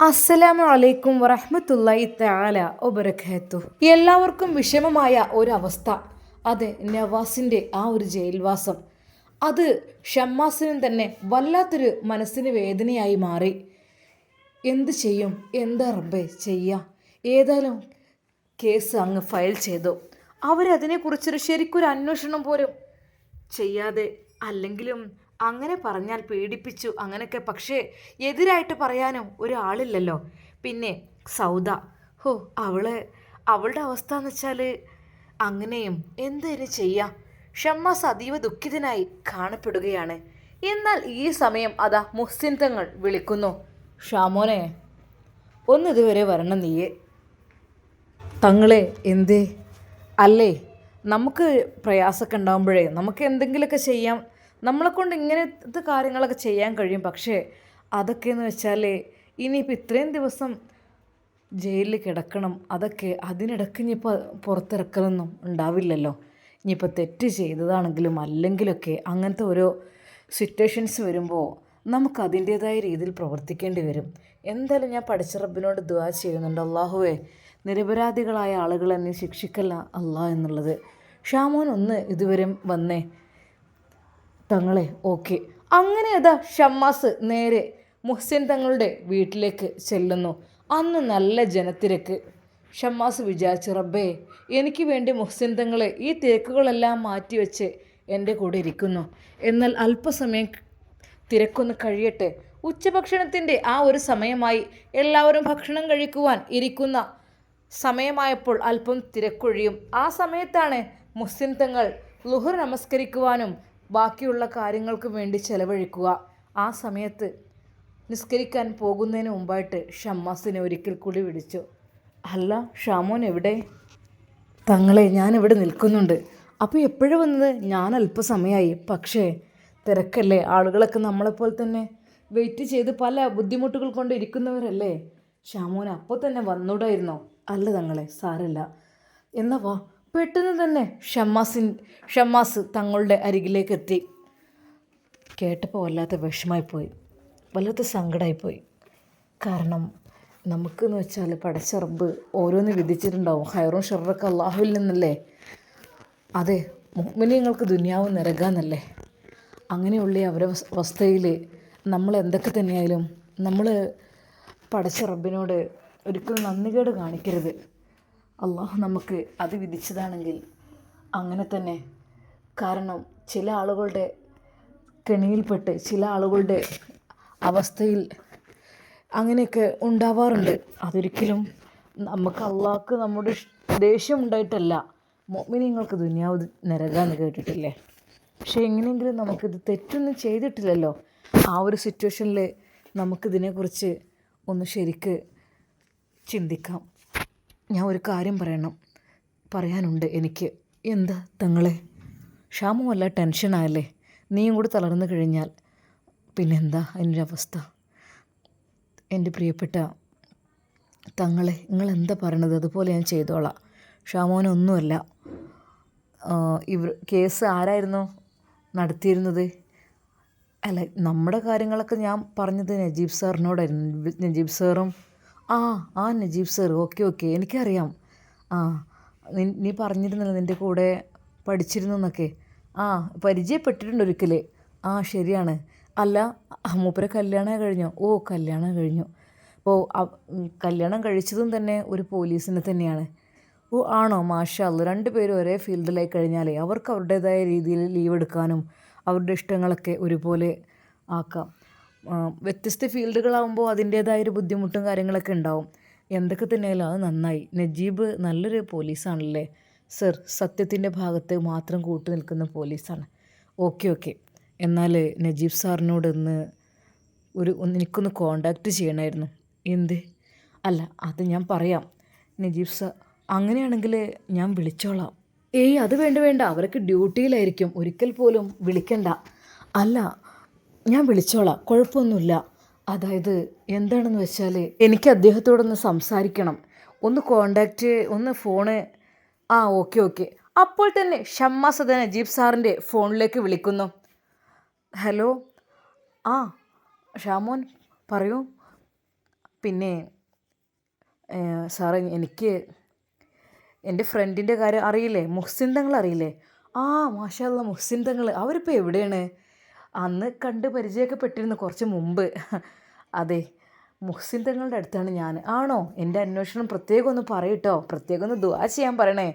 അസ്സലാമു അലൈക്കും വറഹ്മത്തുള്ളാഹി തആല വബറകാതുഹു. എല്ലാവർക്കും വിഷമമായ ഒരവസ്ഥ. അതെ, നവാസിൻ്റെ ആ ഒരു ജയിൽവാസം. അത് ഷമ്മാസിനും തന്നെ വല്ലാത്തൊരു മനസ്സിന് വേദനയായി മാറി. എന്ത് ചെയ്യും, എന്താ റബ്ബേ ചെയ്യുക? ഏതായാലും കേസ് അങ്ങ് ഫയൽ ചെയ്തു. അവരതിനെക്കുറിച്ചൊരു ശരിക്കൊരു അന്വേഷണം പോലും ചെയ്യാതെ, അല്ലെങ്കിലും അങ്ങനെ പറഞ്ഞാൽ പീഡിപ്പിച്ചു അങ്ങനെയൊക്കെ, പക്ഷേ എതിരായിട്ട് പറയാനും ഒരാളില്ലല്ലോ. പിന്നെ സൗദ, ഹോ, അവളുടെ അവസ്ഥ എന്ന് വെച്ചാൽ അങ്ങനെയും എന്തേലും ചെയ്യാം. ഷമ്മാസ് അതീവ ദുഃഖിതനായി കാണപ്പെടുകയാണ്. എന്നാൽ ഈ സമയം അതാ മുഹ്സിൻ തങ്ങൾ വിളിക്കുന്നു. ഷാമോനെ, ഒന്നിതുവരെ വരണം നീയെ. തങ്ങളെ എന്തേ? അല്ലേ, നമുക്ക് പ്രയാസമൊക്കെ ഉണ്ടാകുമ്പോഴേ നമുക്ക് എന്തെങ്കിലുമൊക്കെ ചെയ്യാം. നമ്മളെക്കൊണ്ട് ഇങ്ങനത്തെ കാര്യങ്ങളൊക്കെ ചെയ്യാൻ കഴിയും. പക്ഷേ അതൊക്കെയെന്ന് വെച്ചാൽ ഇനിയിപ്പോൾ ഇത്രയും ദിവസം ജയിലിൽ കിടക്കണം. അതൊക്കെ അതിനിടയ്ക്ക് ഇനിയിപ്പോൾ പുറത്തിറക്കലൊന്നും ഉണ്ടാവില്ലല്ലോ. ഇനിയിപ്പോൾ തെറ്റ് ചെയ്തതാണെങ്കിലും അല്ലെങ്കിലൊക്കെ അങ്ങനത്തെ ഓരോ സിറ്റുവേഷൻസ് വരുമ്പോൾ നമുക്ക് അതിൻ്റേതായ രീതിയിൽ പ്രവർത്തിക്കേണ്ടി വരും. എന്തായാലും ഞാൻ പഠിച്ച റബ്ബിനോട് ദുആ ചെയ്യുന്നുണ്ട്, അള്ളാഹുവേ നിരപരാധികളായ ആളുകളെ നീ ശിക്ഷിക്കല്ല അള്ളാഹ് എന്നുള്ളത്. ഷാമോൻ ഒന്ന് ഇതുവരെ വന്നേ തങ്ങളെ. ഓക്കെ. അങ്ങനെ അതാ ഷമ്മാസ് നേരെ മുഹ്സിൻ തങ്ങളുടെ വീട്ടിലേക്ക് ചെല്ലുന്നു. അന്ന് നല്ല ജനത്തിരക്ക്. ഷമ്മാസ് വിചാരിച്ചു, റബ്ബേ എനിക്ക് വേണ്ടി മുഹ്സിൻ തങ്ങളെ ഈ തിരക്കുകളെല്ലാം മാറ്റിവെച്ച് എൻ്റെ കൂടെ ഇരിക്കുന്നു. എന്നാൽ അല്പസമയം തിരക്കൊന്ന് കഴിയട്ടെ. ഉച്ചഭക്ഷണത്തിൻ്റെ ആ ഒരു സമയമായി. എല്ലാവരും ഭക്ഷണം കഴിക്കുവാൻ ഇരിക്കുന്ന സമയമായപ്പോൾ അല്പം തിരക്കൊഴിയും. ആ സമയത്താണ് മുഹ്സിൻ തങ്ങൾ ളുഹർ നമസ്കരിക്കുവാനും ബാക്കിയുള്ള കാര്യങ്ങൾക്കും വേണ്ടി ചെലവഴിക്കുക. ആ സമയത്ത് നിസ്കരിക്കാൻ പോകുന്നതിന് മുമ്പായിട്ട് ഷമ്മാസിനെ ഒരിക്കൽ കൂടി വിളിച്ചു. അല്ല, ഷാമോൻ എവിടെ? തങ്ങളെ, ഞാനിവിടെ നിൽക്കുന്നുണ്ട്. അപ്പോൾ എപ്പോഴും വന്നത്? ഞാൻ അല്പസമയമായി. പക്ഷേ തിരക്കല്ലേ, ആളുകളൊക്കെ നമ്മളെപ്പോലെ തന്നെ വെയിറ്റ് ചെയ്ത് പല ബുദ്ധിമുട്ടുകൾ കൊണ്ട് ഇരിക്കുന്നവരല്ലേ. ഷാമോൻ അപ്പോൾ തന്നെ വന്നൂടായിരുന്നോ? അല്ല തങ്ങളെ, സാരല്ല. എന്നാ വാ. പെട്ടെന്ന് തന്നെ ഷമ്മാസ് തങ്ങളുടെ അരികിലേക്ക് എത്തി. കേട്ടപ്പോൾ വല്ലാത്ത വിഷമായിപ്പോയി, വല്ലാത്ത സങ്കടമായിപ്പോയി. കാരണം നമുക്കെന്ന് വെച്ചാൽ പടച്ച റബ്ബ് ഓരോന്ന് വിധിച്ചിട്ടുണ്ടാവും. ഹൈറും ഷർറൊക്കെ അള്ളാഹുവിൽ നിന്നല്ലേ. അതെ, മുഅ്മിനീങ്ങൾക്ക് ദുനിയാവ് നരകാന്നല്ലേ. അങ്ങനെയുള്ള അവസ്ഥയിൽ നമ്മൾ എന്തൊക്കെ തന്നെയായാലും നമ്മൾ പടച്ച റബ്ബിനോട് ഒരിക്കലും നന്ദികേട് കാണിക്കരുത്. അള്ളാഹു നമുക്ക് അത് വിധിച്ചതാണെങ്കിൽ അങ്ങനെ തന്നെ. കാരണം ചില ആളുകളുടെ കെണിയിൽപ്പെട്ട് ചില ആളുകളുടെ അവസ്ഥയിൽ അങ്ങനെയൊക്കെ ഉണ്ടാവാറുണ്ട്. അതൊരിക്കലും നമുക്ക് അള്ളാഹ്ക്ക് നമ്മുടെ ദേഷ്യം ഉണ്ടായിട്ടല്ല. മുഅ്മിനീങ്ങൾക്ക് ദുനിയാവ് നരകാന്ന് കേട്ടിട്ടില്ലേ. പക്ഷേ എങ്ങനെയെങ്കിലും നമുക്കിത് തെറ്റൊന്നും ചെയ്തിട്ടില്ലല്ലോ. ആ ഒരു സിറ്റുവേഷനിൽ നമുക്കിതിനെക്കുറിച്ച് ഒന്ന് ശരിക്ക് ചിന്തിക്കാം. ഞാൻ ഒരു കാര്യം പറയാനുണ്ട് എനിക്ക്. എന്താ തങ്ങളെ? ഷാമു വല്ല ടെൻഷനായല്ലേ? നീയും കൂടി തളർന്നു കഴിഞ്ഞാൽ പിന്നെന്താ അതിനൊരവസ്ഥ? എൻ്റെ പ്രിയപ്പെട്ട തങ്ങളെ, നിങ്ങളെന്താ പറയണത് അതുപോലെ ഞാൻ ചെയ്തോളാം. ഷാമോനൊന്നുമല്ല. കേസ് ആരായിരുന്നു നടത്തിയിരുന്നത്? അല്ല, നമ്മുടെ കാര്യങ്ങളൊക്കെ ഞാൻ പറഞ്ഞത് നജീബ് സാറിനോടായിരുന്നു. നജീബ് സാറും നജീബ് സാർ. ഓക്കെ, എനിക്കറിയാം. നീ പറഞ്ഞിരുന്നല്ലോ നിൻ്റെ കൂടെ പഠിച്ചിരുന്നു എന്നൊക്കെ. പരിചയപ്പെട്ടിട്ടുണ്ട് ഒരിക്കൽ. ശരിയാണ്. അല്ല, മൂപ്പരെ കല്യാണം കഴിഞ്ഞോ? കല്യാണം കഴിഞ്ഞു. കല്യാണം കഴിച്ചതും തന്നെ ഒരു പോലീസിനെ തന്നെയാണ്. ആണോ? മാഷാ അല്ലാ. രണ്ടുപേരും ഒരേ ഫീൽഡിലായി കഴിഞ്ഞാലേ അവർക്ക് അവരുടേതായ രീതിയിൽ ലീവ് എടുക്കാനും അവരുടെ ഇഷ്ടങ്ങളൊക്കെ ഒരുപോലെ ആക്കാം. വ്യത്യസ്ത ഫീൽഡുകളാകുമ്പോൾ അതിൻ്റേതായൊരു ബുദ്ധിമുട്ടും കാര്യങ്ങളൊക്കെ ഉണ്ടാവും. എന്തൊക്കെ തന്നെയായാലും അത് നന്നായി. നജീബ് നല്ലൊരു പോലീസാണല്ലേ സർ. സത്യത്തിൻ്റെ ഭാഗത്ത് മാത്രം കൂട്ടു നിൽക്കുന്ന പോലീസാണ്. ഓക്കെ. എന്നാൽ നജീബ് സാറിനോട് എനിക്കൊന്ന് കോണ്ടാക്റ്റ് ചെയ്യണമായിരുന്നു. എന്ത്? അല്ല, അത് ഞാൻ പറയാം. നജീബ് സാർ അങ്ങനെയാണെങ്കിൽ ഞാൻ വിളിച്ചോളാം. അത് വേണ്ട, അവരൊക്കെ ഡ്യൂട്ടിയിലായിരിക്കും. ഒരിക്കൽ പോലും വിളിക്കണ്ട. അല്ല, ഞാൻ വിളിച്ചോളാം, കുഴപ്പമൊന്നുമില്ല. അതായത് എന്താണെന്ന് വെച്ചാൽ എനിക്ക് അദ്ദേഹത്തോടൊന്ന് സംസാരിക്കണം. ഒന്ന് ഫോണ്. ഓക്കെ. അപ്പോൾ തന്നെ ഷമ്മാസ് നജീബ് സാറിൻ്റെ ഫോണിലേക്ക് വിളിക്കുന്നു. ഹലോ. ഷാമോൻ പറയൂ. പിന്നെ സാറേ എനിക്ക് എൻ്റെ ഫ്രണ്ടിൻ്റെ കാര്യം അറിയില്ലേ, മുഹ്സിൻ തങ്ങൾ അറിയില്ലേ? ആ മാഷാ അല്ലാ, മുഹ്സിൻ തങ്ങൾ അവരിപ്പോൾ എവിടെയാണ്? അന്ന് കണ്ട് പരിചയമൊക്കെ പെട്ടിരുന്നു കുറച്ച് മുമ്പ്. അതെ, മുഹ്സിൻ തങ്ങളുടെ അടുത്താണ് ഞാൻ. ആണോ? എൻ്റെ അന്വേഷണം പ്രത്യേകം ഒന്ന് പറയട്ടോ, പ്രത്യേകം ഒന്ന് ദുആ ചെയ്യാൻ പറയണേ.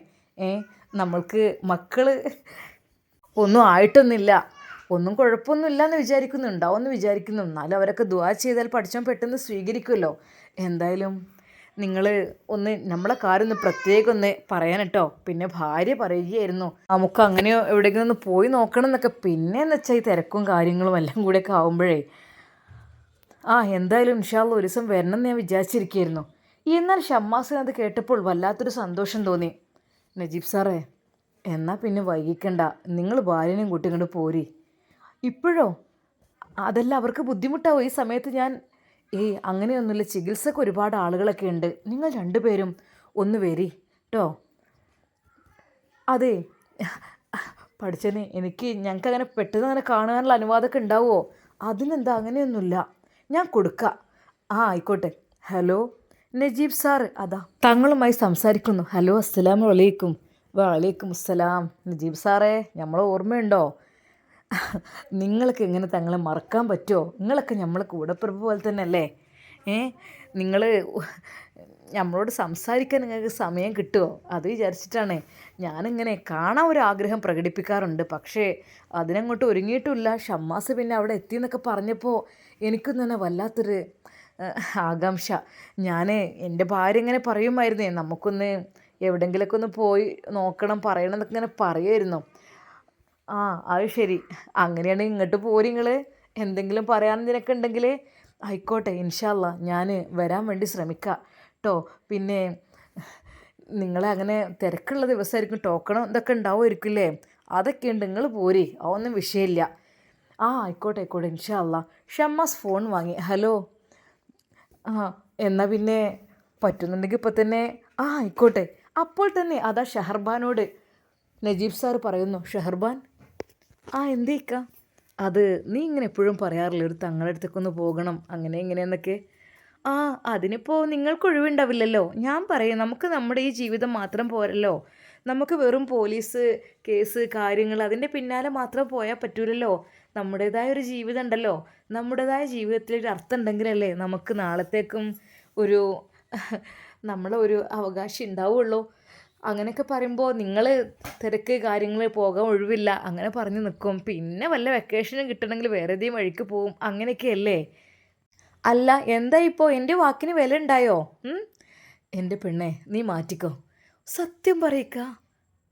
നമ്മൾക്ക് മക്കൾ ഒന്നും ആയിട്ടൊന്നുമില്ല, ഒന്നും കുഴപ്പമൊന്നുമില്ല എന്ന് വിചാരിക്കുന്നു, ഉണ്ടാവുമെന്ന് വിചാരിക്കുന്നു. എന്നാലും അവരൊക്കെ ദുആ ചെയ്താൽ പഠിച്ചവൻ പെട്ടെന്ന് സ്വീകരിക്കുമല്ലോ. എന്തായാലും നിങ്ങൾ ഒന്ന് നമ്മളെ കാര്യം ഒന്ന് പ്രത്യേകം ഒന്ന് പറയാൻ കേട്ടോ. പിന്നെ ഭാര്യ പറയുകയായിരുന്നു നമുക്ക് അങ്ങനെയോ എവിടെയെങ്കിലും ഒന്ന് പോയി നോക്കണം എന്നൊക്കെ. പിന്നെ എന്ന് വെച്ചാൽ ഈ തിരക്കും കാര്യങ്ങളും എല്ലാം കൂടെയൊക്കെ ആകുമ്പോഴേ എന്തായാലും ഇൻഷാ അല്ലാ ഒരു ദിവസം വരണം എന്ന് ഞാൻ വിചാരിച്ചിരിക്കുകയായിരുന്നു. എന്നാൽ ഷമ്മാസിന് അത് കേട്ടപ്പോൾ വല്ലാത്തൊരു സന്തോഷം തോന്നി. നജീബ് സാറേ, എന്നാൽ പിന്നെ വൈകിക്കണ്ട, നിങ്ങൾ ഭാര്യനെയും കൂട്ടി ഇങ്ങോട്ട് പോരി. ഇപ്പോഴോ? അതല്ല, അവർക്ക് ബുദ്ധിമുട്ടാവും ഈ സമയത്ത്. ഞാൻ അങ്ങനെയൊന്നുമില്ല, ചികിത്സക്ക് ഒരുപാട് ആളുകളൊക്കെ ഉണ്ട്, നിങ്ങൾ രണ്ടുപേരും ഒന്ന് വരി കേട്ടോ. അതെ പഠിച്ചനെ, ഞങ്ങൾക്ക് അങ്ങനെ പെട്ടെന്ന് അങ്ങനെ കാണാനുള്ള അനുവാദമൊക്കെ ഉണ്ടാവുമോ? അതിനെന്താ, അങ്ങനെയൊന്നുമില്ല, ഞാൻ കൊടുക്കാം. ആയിക്കോട്ടെ. ഹലോ നജീബ് സാർ, അതാ തങ്ങളുമായി സംസാരിക്കുന്നു. ഹലോ, അസ്സലാമു അലൈക്കും. വലൈക്കും അസ്സലാം. നജീബ് സാറേ, നമ്മളെ ഓർമ്മയുണ്ടോ? നിങ്ങൾക്ക് എങ്ങനെ തങ്ങളെ മറക്കാൻ പറ്റുമോ? നിങ്ങളൊക്കെ നമ്മളെ കൂടപ്പിറപ്പ് പോലെ തന്നെ അല്ലേ? നിങ്ങൾ നമ്മളോട് സംസാരിക്കാൻ നിങ്ങൾക്ക് സമയം കിട്ടുമോ? അത് വിചാരിച്ചിട്ടാണ് ഞാനിങ്ങനെ കാണാൻ ഒരു ആഗ്രഹം പ്രകടിപ്പിക്കാറുണ്ട്. പക്ഷേ അതിനങ്ങോട്ട് ഒരുങ്ങിയിട്ടുമില്ല. ഷമ്മാസ് പിന്നെ അവിടെ എത്തിയെന്നൊക്കെ പറഞ്ഞപ്പോൾ എനിക്കും തന്നെ വല്ലാത്തൊരു ആകാംക്ഷ. ഞാൻ എൻ്റെ ഭാര്യ ഇങ്ങനെ പറയുമായിരുന്നേ, നമുക്കൊന്ന് എവിടെയെങ്കിലുമൊക്കെ ഒന്ന് പോയി നോക്കണം, പറയണം എന്നൊക്കെ ഇങ്ങനെ പറയുമായിരുന്നു. അത് ശരി, അങ്ങനെയാണെങ്കിൽ ഇങ്ങോട്ട് പോരി നിങ്ങൾ. എന്തെങ്കിലും പറയാനെന്തിനൊക്കെ ഉണ്ടെങ്കിൽ ആയിക്കോട്ടെ, ഇൻഷാ അല്ലാ ഞാൻ വരാൻ വേണ്ടി ശ്രമിക്കാം കേട്ടോ. പിന്നെ നിങ്ങളെ അങ്ങനെ തിരക്കുള്ള ദിവസമായിരിക്കും, ടോക്കണും ഇതൊക്കെ ഉണ്ടാവുമായിരിക്കില്ലേ? അതൊക്കെ ഉണ്ട്, നിങ്ങൾ പോരി, അതൊന്നും വിഷയമില്ല. ആയിക്കോട്ടെ ആയിക്കോട്ടെ, ഇൻഷാ അല്ലാ. ഷമ്മാസ് ഫോൺ വാങ്ങി. ഹലോ, എന്നാൽ പിന്നെ പറ്റുന്നുണ്ടെങ്കിൽ ഇപ്പോൾ തന്നെ ആയിക്കോട്ടെ. അപ്പോൾ തന്നെ അതാ ഷഹർബാനോട് നജീബ് സാർ പറയുന്നു. ഷഹർബാൻ, എന്തേക്ക അത് നീ ഇങ്ങനെ എപ്പോഴും പറയാറില്ല ഒരു തങ്ങളുടെ അടുത്തേക്കൊന്ന് പോകണം അങ്ങനെ ഇങ്ങനെയെന്നൊക്കെ. അതിനിപ്പോൾ നിങ്ങൾക്ക് ഒഴിവുണ്ടാവില്ലല്ലോ. ഞാൻ പറയും, നമുക്ക് നമ്മുടെ ഈ ജീവിതം മാത്രം പോരല്ലോ. നമുക്ക് വെറും പോലീസ് കേസ് കാര്യങ്ങൾ അതിൻ്റെ പിന്നാലെ മാത്രം പോയാൽ പറ്റൂലല്ലോ. നമ്മുടേതായ ഒരു ജീവിതം ഉണ്ടല്ലോ. നമ്മുടേതായ ജീവിതത്തിലൊരു അർത്ഥം ഉണ്ടെങ്കിലല്ലേ നമുക്ക് നാളത്തേക്കും ഒരു നമ്മളെ ഒരു അവകാശം ഉണ്ടാവുള്ളൂ. അങ്ങനെയൊക്കെ പറയുമ്പോൾ നിങ്ങൾ തിരക്ക് കാര്യങ്ങൾ പോകാൻ ഒഴിവില്ല അങ്ങനെ പറഞ്ഞ് നിൽക്കും. പിന്നെ വല്ല വെക്കേഷനും കിട്ടണമെങ്കിൽ വേറെ ഏതെങ്കിലും വഴിക്ക് പോവും. അങ്ങനെയൊക്കെയല്ലേ? അല്ല, എന്താ ഇപ്പോൾ എൻ്റെ വാക്കിന് വില ഉണ്ടായോ? എൻ്റെ പെണ്ണെ, നീ മാറ്റിക്കോ. സത്യം പറയിക്ക.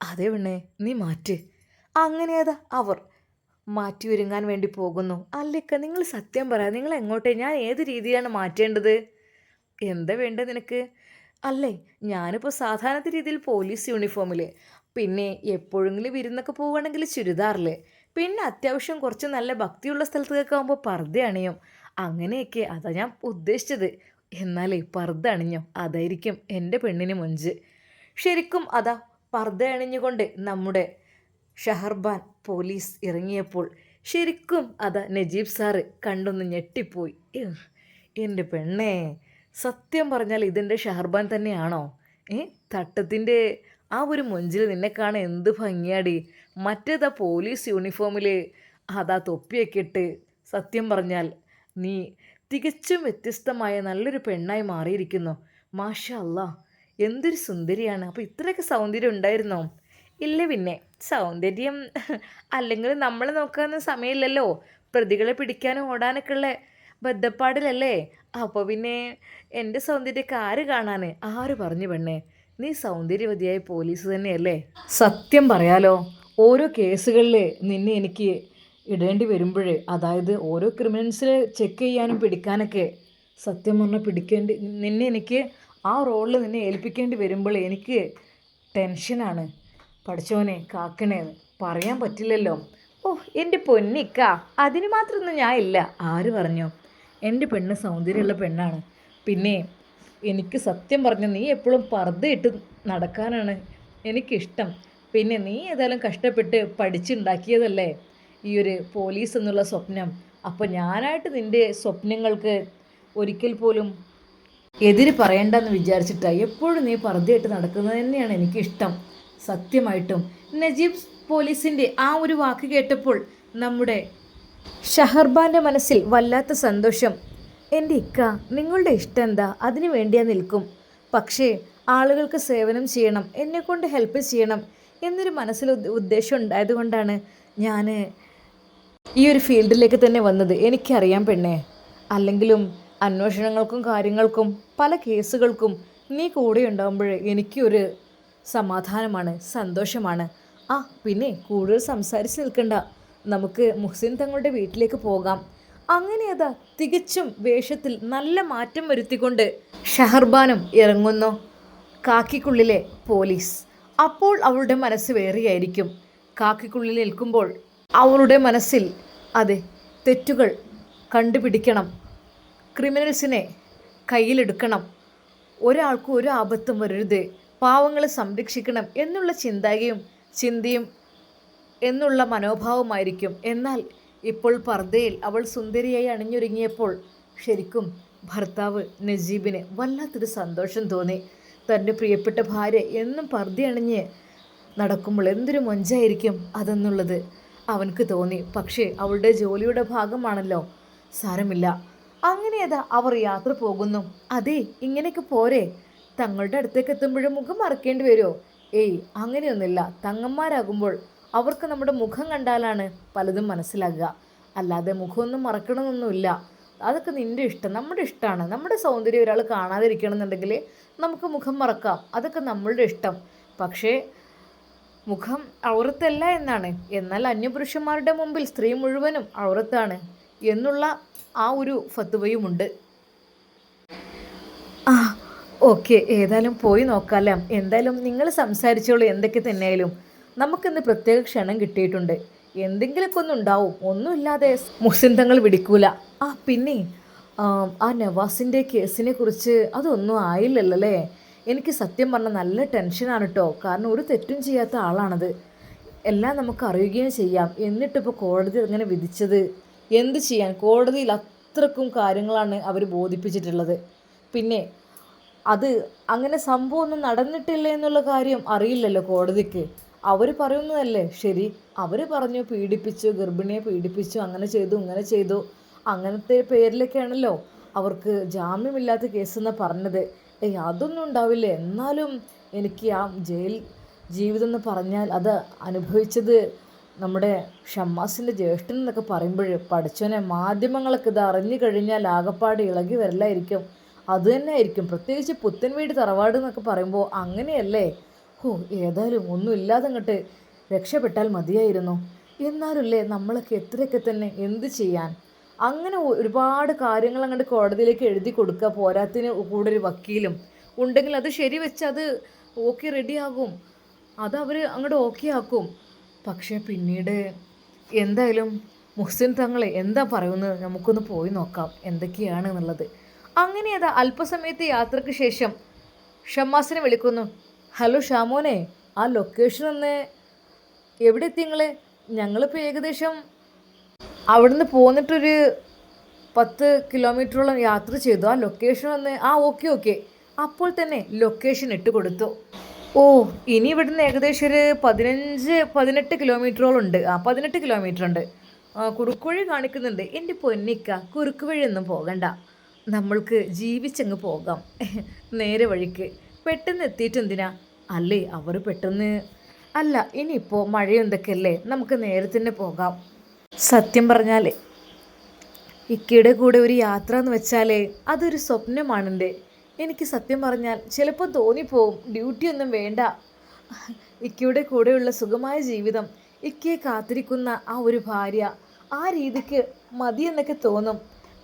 അതെ പെണ്ണെ, നീ മാറ്റ്. അങ്ങനെയതാ അവർ മാറ്റി ഒരുങ്ങാൻ വേണ്ടി പോകുന്നു. അല്ലിക്ക, നിങ്ങൾ സത്യം പറയാം, നിങ്ങൾ എങ്ങോട്ടേ? ഞാൻ ഏത് രീതിയിലാണ് മാറ്റേണ്ടത്? എന്താ വേണ്ടത് നിനക്ക്? അല്ലേ, ഞാനിപ്പോൾ സാധാരണ രീതിയിൽ പോലീസ് യൂണിഫോമിൽ, പിന്നെ എപ്പോഴെങ്കിലും വിരുന്നൊക്കെ പോവുകയാണെങ്കിൽ ചുരിദാറിൽ, പിന്നെ അത്യാവശ്യം കുറച്ച് നല്ല ഭക്തിയുള്ള സ്ഥലത്തൊക്കെ ആകുമ്പോൾ പർദ്ദ അണിയും. അങ്ങനെയൊക്കെ അതാ ഞാൻ ഉദ്ദേശിച്ചത്. എന്നാലേ പർദ്ദ അണിഞ്ഞോ, അതായിരിക്കും എൻ്റെ പെണ്ണിന് മൊഞ്ച്. ശരിക്കും അതാ പർദ്ദ അണിഞ്ഞുകൊണ്ട് നമ്മുടെ ഷഹർബാൻ പോലീസ് ഇറങ്ങിയപ്പോൾ ശരിക്കും അതാ നജീബ് സാറ് കണ്ടൊന്ന് ഞെട്ടിപ്പോയി. എൻ്റെ പെണ്ണേ, സത്യം പറഞ്ഞാൽ ഇതെൻ്റെ ഷഹർബാൻ തന്നെയാണോ? തട്ടത്തിൻ്റെ ആ ഒരു മൊഞ്ചിൽ നിന്നെ കാണാൻ എന്ത് ഭംഗിയാടി. മറ്റേതാ പോലീസ് യൂണിഫോമിൽ അതാ തൊപ്പിയൊക്കെ ഇട്ട്. സത്യം പറഞ്ഞാൽ നീ തികച്ചും വ്യത്യസ്തമായ നല്ലൊരു പെണ്ണായി മാറിയിരിക്കുന്നു. മാഷാ അല്ലാ, എന്തൊരു സുന്ദരിയാണ്. അപ്പോൾ ഇത്രയൊക്കെ സൗന്ദര്യം ഉണ്ടായിരുന്നോ? ഇല്ല പിന്നെ, സൗന്ദര്യം അല്ലെങ്കിൽ നമ്മളെ നോക്കാനൊന്നും സമയമില്ലല്ലോ. പ്രതികളെ പിടിക്കാനും ഓടാനൊക്കെ ഉള്ള ബദ്ധപ്പാടിലല്ലേ. അപ്പോൾ പിന്നെ എൻ്റെ സൗന്ദര്യമൊക്കെ ആര് കാണാൻ? ആര് പറഞ്ഞു പെണ്ണേ, നീ സൗന്ദര്യവതിയായ പോലീസ് തന്നെയല്ലേ? സത്യം പറയാലോ, ഓരോ കേസുകളിൽ നിന്നെ എനിക്ക് ഇടേണ്ടി വരുമ്പോൾ, അതായത് ഓരോ ക്രിമിനൽസിനെ ചെക്ക് ചെയ്യാനും പിടിക്കാനൊക്കെ, സത്യം പറഞ്ഞാൽ നിന്നെ എനിക്ക് ആ റോളിൽ നിന്നെ ഏൽപ്പിക്കേണ്ടി വരുമ്പോൾ എനിക്ക് ടെൻഷനാണ്. പഠിച്ചവനെ കാക്കണേന്ന് പറയാൻ പറ്റില്ലല്ലോ. എൻ്റെ പൊന്നിക്ക, അതിന് മാത്രമൊന്നും ഞാൻ ഇല്ല. ആര് പറഞ്ഞു? എൻ്റെ പെണ്ണ് സൗന്ദര്യമുള്ള പെണ്ണാണ്. പിന്നെ എനിക്ക് സത്യം പറഞ്ഞ നീ എപ്പോഴും പർദ്ദയിട്ട് നടക്കാനാണ് എനിക്കിഷ്ടം. പിന്നെ നീ ഏതായാലും കഷ്ടപ്പെട്ട് പഠിച്ചുണ്ടാക്കിയതല്ലേ ഈ ഒരു പോലീസ് എന്നുള്ള സ്വപ്നം. അപ്പോൾ ഞാനായിട്ട് നിൻ്റെ സ്വപ്നങ്ങൾക്ക് ഒരിക്കൽ പോലും എതിര് പറയണ്ടെന്ന് വിചാരിച്ചിട്ടാ എപ്പോഴും നീ പർദ്ദയായിട്ട് നടക്കുന്നത് തന്നെയാണ് എനിക്കിഷ്ടം. സത്യമായിട്ടും നജീബ് പോലീസിൻ്റെ ആ ഒരു വാക്ക് കേട്ടപ്പോൾ നമ്മുടെ ഷഹർബാൻ്റെ മനസ്സിൽ വല്ലാത്ത സന്തോഷം. എൻ്റെ ഇക്ക, നിങ്ങളുടെ ഇഷ്ടം എന്താ അതിനു വേണ്ടിയാ നിൽക്കും. പക്ഷേ ആളുകൾക്ക് സേവനം ചെയ്യണം, എന്നെക്കൊണ്ട് ഹെൽപ്പ് ചെയ്യണം എന്നൊരു മനസ്സിൽ ഉദ്ദേശം ഉണ്ടായതുകൊണ്ടാണ് ഞാൻ ഈ ഒരു ഫീൽഡിലേക്ക് തന്നെ വന്നത്. എനിക്കറിയാം പെണ്ണെ, അല്ലെങ്കിലും അന്വേഷണങ്ങൾക്കും കാര്യങ്ങൾക്കും പല കേസുകൾക്കും നീ കൂടെ ഉണ്ടാകുമ്പോൾ എനിക്കൊരു സമാധാനമാണ്, സന്തോഷമാണ്. ആ പിന്നെ കൂടുതൽ സംസാരിച്ച് നിൽക്കണ്ട, നമുക്ക് മുഹ്സിൻ തങ്ങളുടെ വീട്ടിലേക്ക് പോകാം. അങ്ങനെ അതാ തികച്ചും വേഷത്തിൽ നല്ല മാറ്റം വരുത്തിക്കൊണ്ട് ഷഹർബാനും ഇറങ്ങുന്നു. കാക്കിക്കുള്ളിലെ പോലീസ്. അപ്പോൾ അവളുടെ മനസ്സ് വേറെയായിരിക്കും. കാക്കിക്കുള്ളിൽ നിൽക്കുമ്പോൾ അവളുടെ മനസ്സിൽ അതെ, തെറ്റുകൾ കണ്ടുപിടിക്കണം, ക്രിമിനൽസിനെ കയ്യിലെടുക്കണം, ഒരാൾക്കും ഒരു ആപത്തും വരരുത്, പാവങ്ങളെ സംരക്ഷിക്കണം എന്നുള്ള ചിന്തയും എന്നുള്ള മനോഭാവമായിരിക്കും. എന്നാൽ ഇപ്പോൾ പർദ്ദയിൽ അവൾ സുന്ദരിയായി അണിഞ്ഞൊരുങ്ങിയപ്പോൾ ശരിക്കും ഭർത്താവ് നജീബിന് വല്ലാത്തൊരു സന്തോഷം തോന്നി. തൻ്റെ പ്രിയപ്പെട്ട ഭാര്യ എന്നും പർദ്ദയണിഞ്ഞ് നടക്കുമ്പോൾ എന്തൊരു മൊഞ്ചായിരിക്കും അതെന്നുള്ളത് അവനക്ക് തോന്നി. പക്ഷേ അവളുടെ ജോലിയുടെ ഭാഗമാണല്ലോ, സാരമില്ല. അങ്ങനെ അതാ അവർ യാത്ര പോകുന്നു. അതെ, ഇങ്ങനെയൊക്കെ പോരെ, തങ്ങളുടെ അടുത്തേക്ക് എത്തുമ്പോഴും മുഖം മറക്കേണ്ടി വരുമോ? ഏയ്, അങ്ങനെയൊന്നുമില്ല. തങ്ങന്മാരാകുമ്പോൾ അവർക്ക് നമ്മുടെ മുഖം കണ്ടാലാണ് പലതും മനസ്സിലാകുക, അല്ലാതെ മുഖമൊന്നും മറക്കണമെന്നൊന്നുമില്ല. അതൊക്കെ നിൻ്റെ ഇഷ്ടം, നമ്മുടെ ഇഷ്ടമാണ്. നമ്മുടെ സൗന്ദര്യം ഒരാൾ കാണാതിരിക്കണം എന്നുണ്ടെങ്കിൽ നമുക്ക് മുഖം മറക്കാം, അതൊക്കെ നമ്മളുടെ ഇഷ്ടം. പക്ഷേ മുഖം ഔറത്തല്ല എന്നാണ്. എന്നാൽ അന്യപുരുഷന്മാരുടെ മുമ്പിൽ സ്ത്രീ മുഴുവനും ഔറത്താണ് എന്നുള്ള ആ ഒരു ഫത്വയുമുണ്ട്. ആ ഓക്കെ, ഏതായാലും പോയി നോക്കാമല്ലോ. എന്തായാലും നിങ്ങൾ സംസാരിച്ചോളൂ, എന്തൊക്കെ തന്നെയായാലും നമുക്കിന്ന് പ്രത്യേക ക്ഷണം കിട്ടിയിട്ടുണ്ട്. എന്തെങ്കിലുമൊക്കെ ഒന്നും ഉണ്ടാവും, ഒന്നുമില്ലാതെ മുഹ്സിൻ തങ്ങൾ വിടിക്കൂല. ആ പിന്നെ ആ നവാസിൻ്റെ കേസിനെ കുറിച്ച് അതൊന്നും ആയില്ലല്ലോ അല്ലേ? എനിക്ക് സത്യം പറഞ്ഞാൽ നല്ല ടെൻഷനാണ് കേട്ടോ. കാരണം ഒരു തെറ്റും ചെയ്യാത്ത ആളാണത്, എല്ലാം നമുക്ക് അറിയുകയും ചെയ്യാം. എന്നിട്ടിപ്പോൾ കോടതി അങ്ങനെ വിധിച്ചത് എന്ത് ചെയ്യാൻ? കോടതിയിൽ അത്രക്കും കാര്യങ്ങളാണ് അവർ ബോധിപ്പിച്ചിട്ടുള്ളത്. പിന്നെ അത് അങ്ങനെ സംഭവമൊന്നും നടന്നിട്ടില്ല എന്നുള്ള കാര്യം അറിയില്ലല്ലോ കോടതിക്ക്. അവർ പറയുന്നതല്ലേ ശരി. അവർ പറഞ്ഞു പീഡിപ്പിച്ചു, ഗർഭിണിയെ പീഡിപ്പിച്ചു, അങ്ങനെ ചെയ്തു ഇങ്ങനെ ചെയ്തു, അങ്ങനത്തെ പേരിലൊക്കെയാണല്ലോ അവർക്ക് ജാമ്യമില്ലാത്ത കേസെന്ന് പറഞ്ഞത്. അതൊന്നും ഉണ്ടാവില്ല. എന്നാലും എനിക്ക് ആ ജയിൽ ജീവിതം എന്ന് പറഞ്ഞാൽ അത് അനുഭവിച്ചത് നമ്മുടെ ഷമ്മാസിൻ്റെ ജ്യേഷ്ഠൻ എന്നൊക്കെ പറയുമ്പോൾ പഠിച്ചവനെ, മാധ്യമങ്ങളൊക്കെ ഇത് അറിഞ്ഞു കഴിഞ്ഞാൽ ആകപ്പാട് ഇളകി വരലായിരിക്കും. അതുതന്നെ ആയിരിക്കും, പ്രത്യേകിച്ച് പുത്തൻ വീട് തറവാട് എന്നൊക്കെ പറയുമ്പോൾ അങ്ങനെയല്ലേ. ഏതായാലും ഒന്നുമില്ലാതെ അങ്ങോട്ട് രക്ഷപ്പെട്ടാൽ മതിയായിരുന്നു. എന്നാലല്ലേ നമ്മളൊക്കെ എത്രയൊക്കെ തന്നെ എന്ത് ചെയ്യാൻ. അങ്ങനെ ഒരുപാട് കാര്യങ്ങൾ അങ്ങോട്ട് കോടതിയിലേക്ക് എഴുതി കൊടുക്കുക, പോരാത്തിന് കൂടെ ഒരു വക്കീലും ഉണ്ടെങ്കിൽ അത് ശരിവെച്ച് അത് ഓക്കെ റെഡിയാകും, അത് അവർ അങ്ങോട്ട് ഓക്കെ ആക്കും. പക്ഷേ പിന്നീട് എന്തായാലും മുഹ്സിൻ തങ്ങളെ എന്താ പറയുന്നത് നമുക്കൊന്ന് പോയി നോക്കാം എന്തൊക്കെയാണ് എന്നുള്ളത്. അങ്ങനെ അതാ അല്പസമയത്തെ യാത്രയ്ക്ക് ശേഷം ഷമ്മാസിനെ വിളിക്കുന്നു. ഹലോ ഷാമോനെ, ആ ലൊക്കേഷൻ ഒന്ന് എവിടെ എത്തി നിങ്ങൾ? ഞങ്ങളിപ്പോൾ ഏകദേശം അവിടുന്ന് പോന്നിട്ടൊരു 10 കിലോമീറ്ററോളം യാത്ര ചെയ്തു. ആ ലൊക്കേഷൻ ഒന്ന് ഓക്കെ. അപ്പോൾ തന്നെ ലൊക്കേഷൻ ഇട്ട് കൊടുത്തു. ഇനി ഇവിടുന്ന് ഏകദേശം ഒരു 15-18 കിലോമീറ്ററോളം ഉണ്ട്. 18 കിലോമീറ്റർ ഉണ്ട്. കുറുക്കുവഴി കാണിക്കുന്നുണ്ട്. എൻ്റെ പൊന്നിക്ക, കുറുക്ക് വഴിയൊന്നും പോകണ്ട, നമ്മൾക്ക് ജീവിച്ചങ്ങ് പോകാം നേരെ വഴിക്ക്. പെട്ടെന്ന് എത്തിയിട്ട് എന്തിനാ? അല്ലേ അവർ പെട്ടെന്ന് അല്ല, ഇനിയിപ്പോൾ മഴയൊന്തൊക്കെയല്ലേ, നമുക്ക് നേരെ തന്നെ പോകാം. സത്യം പറഞ്ഞാൽ ഇക്കയുടെ കൂടെ ഒരു യാത്ര എന്ന് വെച്ചാൽ അതൊരു സ്വപ്നമാണെൻ്റെ. എനിക്ക് സത്യം പറഞ്ഞാൽ ചിലപ്പോൾ തോന്നിപ്പോവും ഡ്യൂട്ടിയൊന്നും വേണ്ട, ഇക്കയുടെ കൂടെയുള്ള സുഖമായ ജീവിതം, ഇക്കയെ കാത്തിരിക്കുന്ന ആ ഒരു ഭാര്യ, ആ രീതിക്ക് മതിയെന്നൊക്കെ തോന്നും.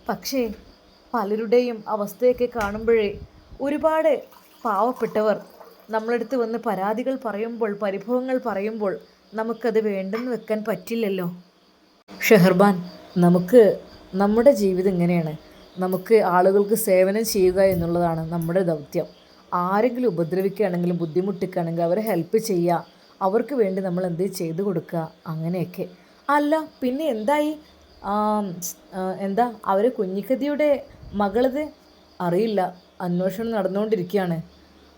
പക്ഷേ പലരുടെയും അവസ്ഥയൊക്കെ കാണുമ്പോഴേ ഒരുപാട് പാവപ്പെട്ടവർ നമ്മളടുത്ത് വന്ന് പരാതികൾ പറയുമ്പോൾ, പരിഭവങ്ങൾ പറയുമ്പോൾ നമുക്കത് വേണ്ടെന്ന് വെക്കാൻ പറ്റില്ലല്ലോ. ഷെഹർബാൻ, നമുക്ക് നമ്മുടെ ജീവിതം ഇങ്ങനെയാണ്. നമുക്ക് ആളുകൾക്ക് സേവനം ചെയ്യുക എന്നുള്ളതാണ് നമ്മുടെ ദൗത്യം. ആരെങ്കിലും ഉപദ്രവിക്കുകയാണെങ്കിലും ബുദ്ധിമുട്ടിക്കുകയാണെങ്കിൽ അവരെ ഹെൽപ്പ് ചെയ്യുക, അവർക്ക് വേണ്ടി നമ്മൾ എന്ത് ചെയ്തു കൊടുക്കുക, അങ്ങനെയൊക്കെ. അല്ല പിന്നെ എന്തായി? എന്താ അവർ കുഞ്ഞിക്കതിയുടെ മകളത് അറിയില്ല, അന്വേഷണം നടന്നുകൊണ്ടിരിക്കുകയാണ്.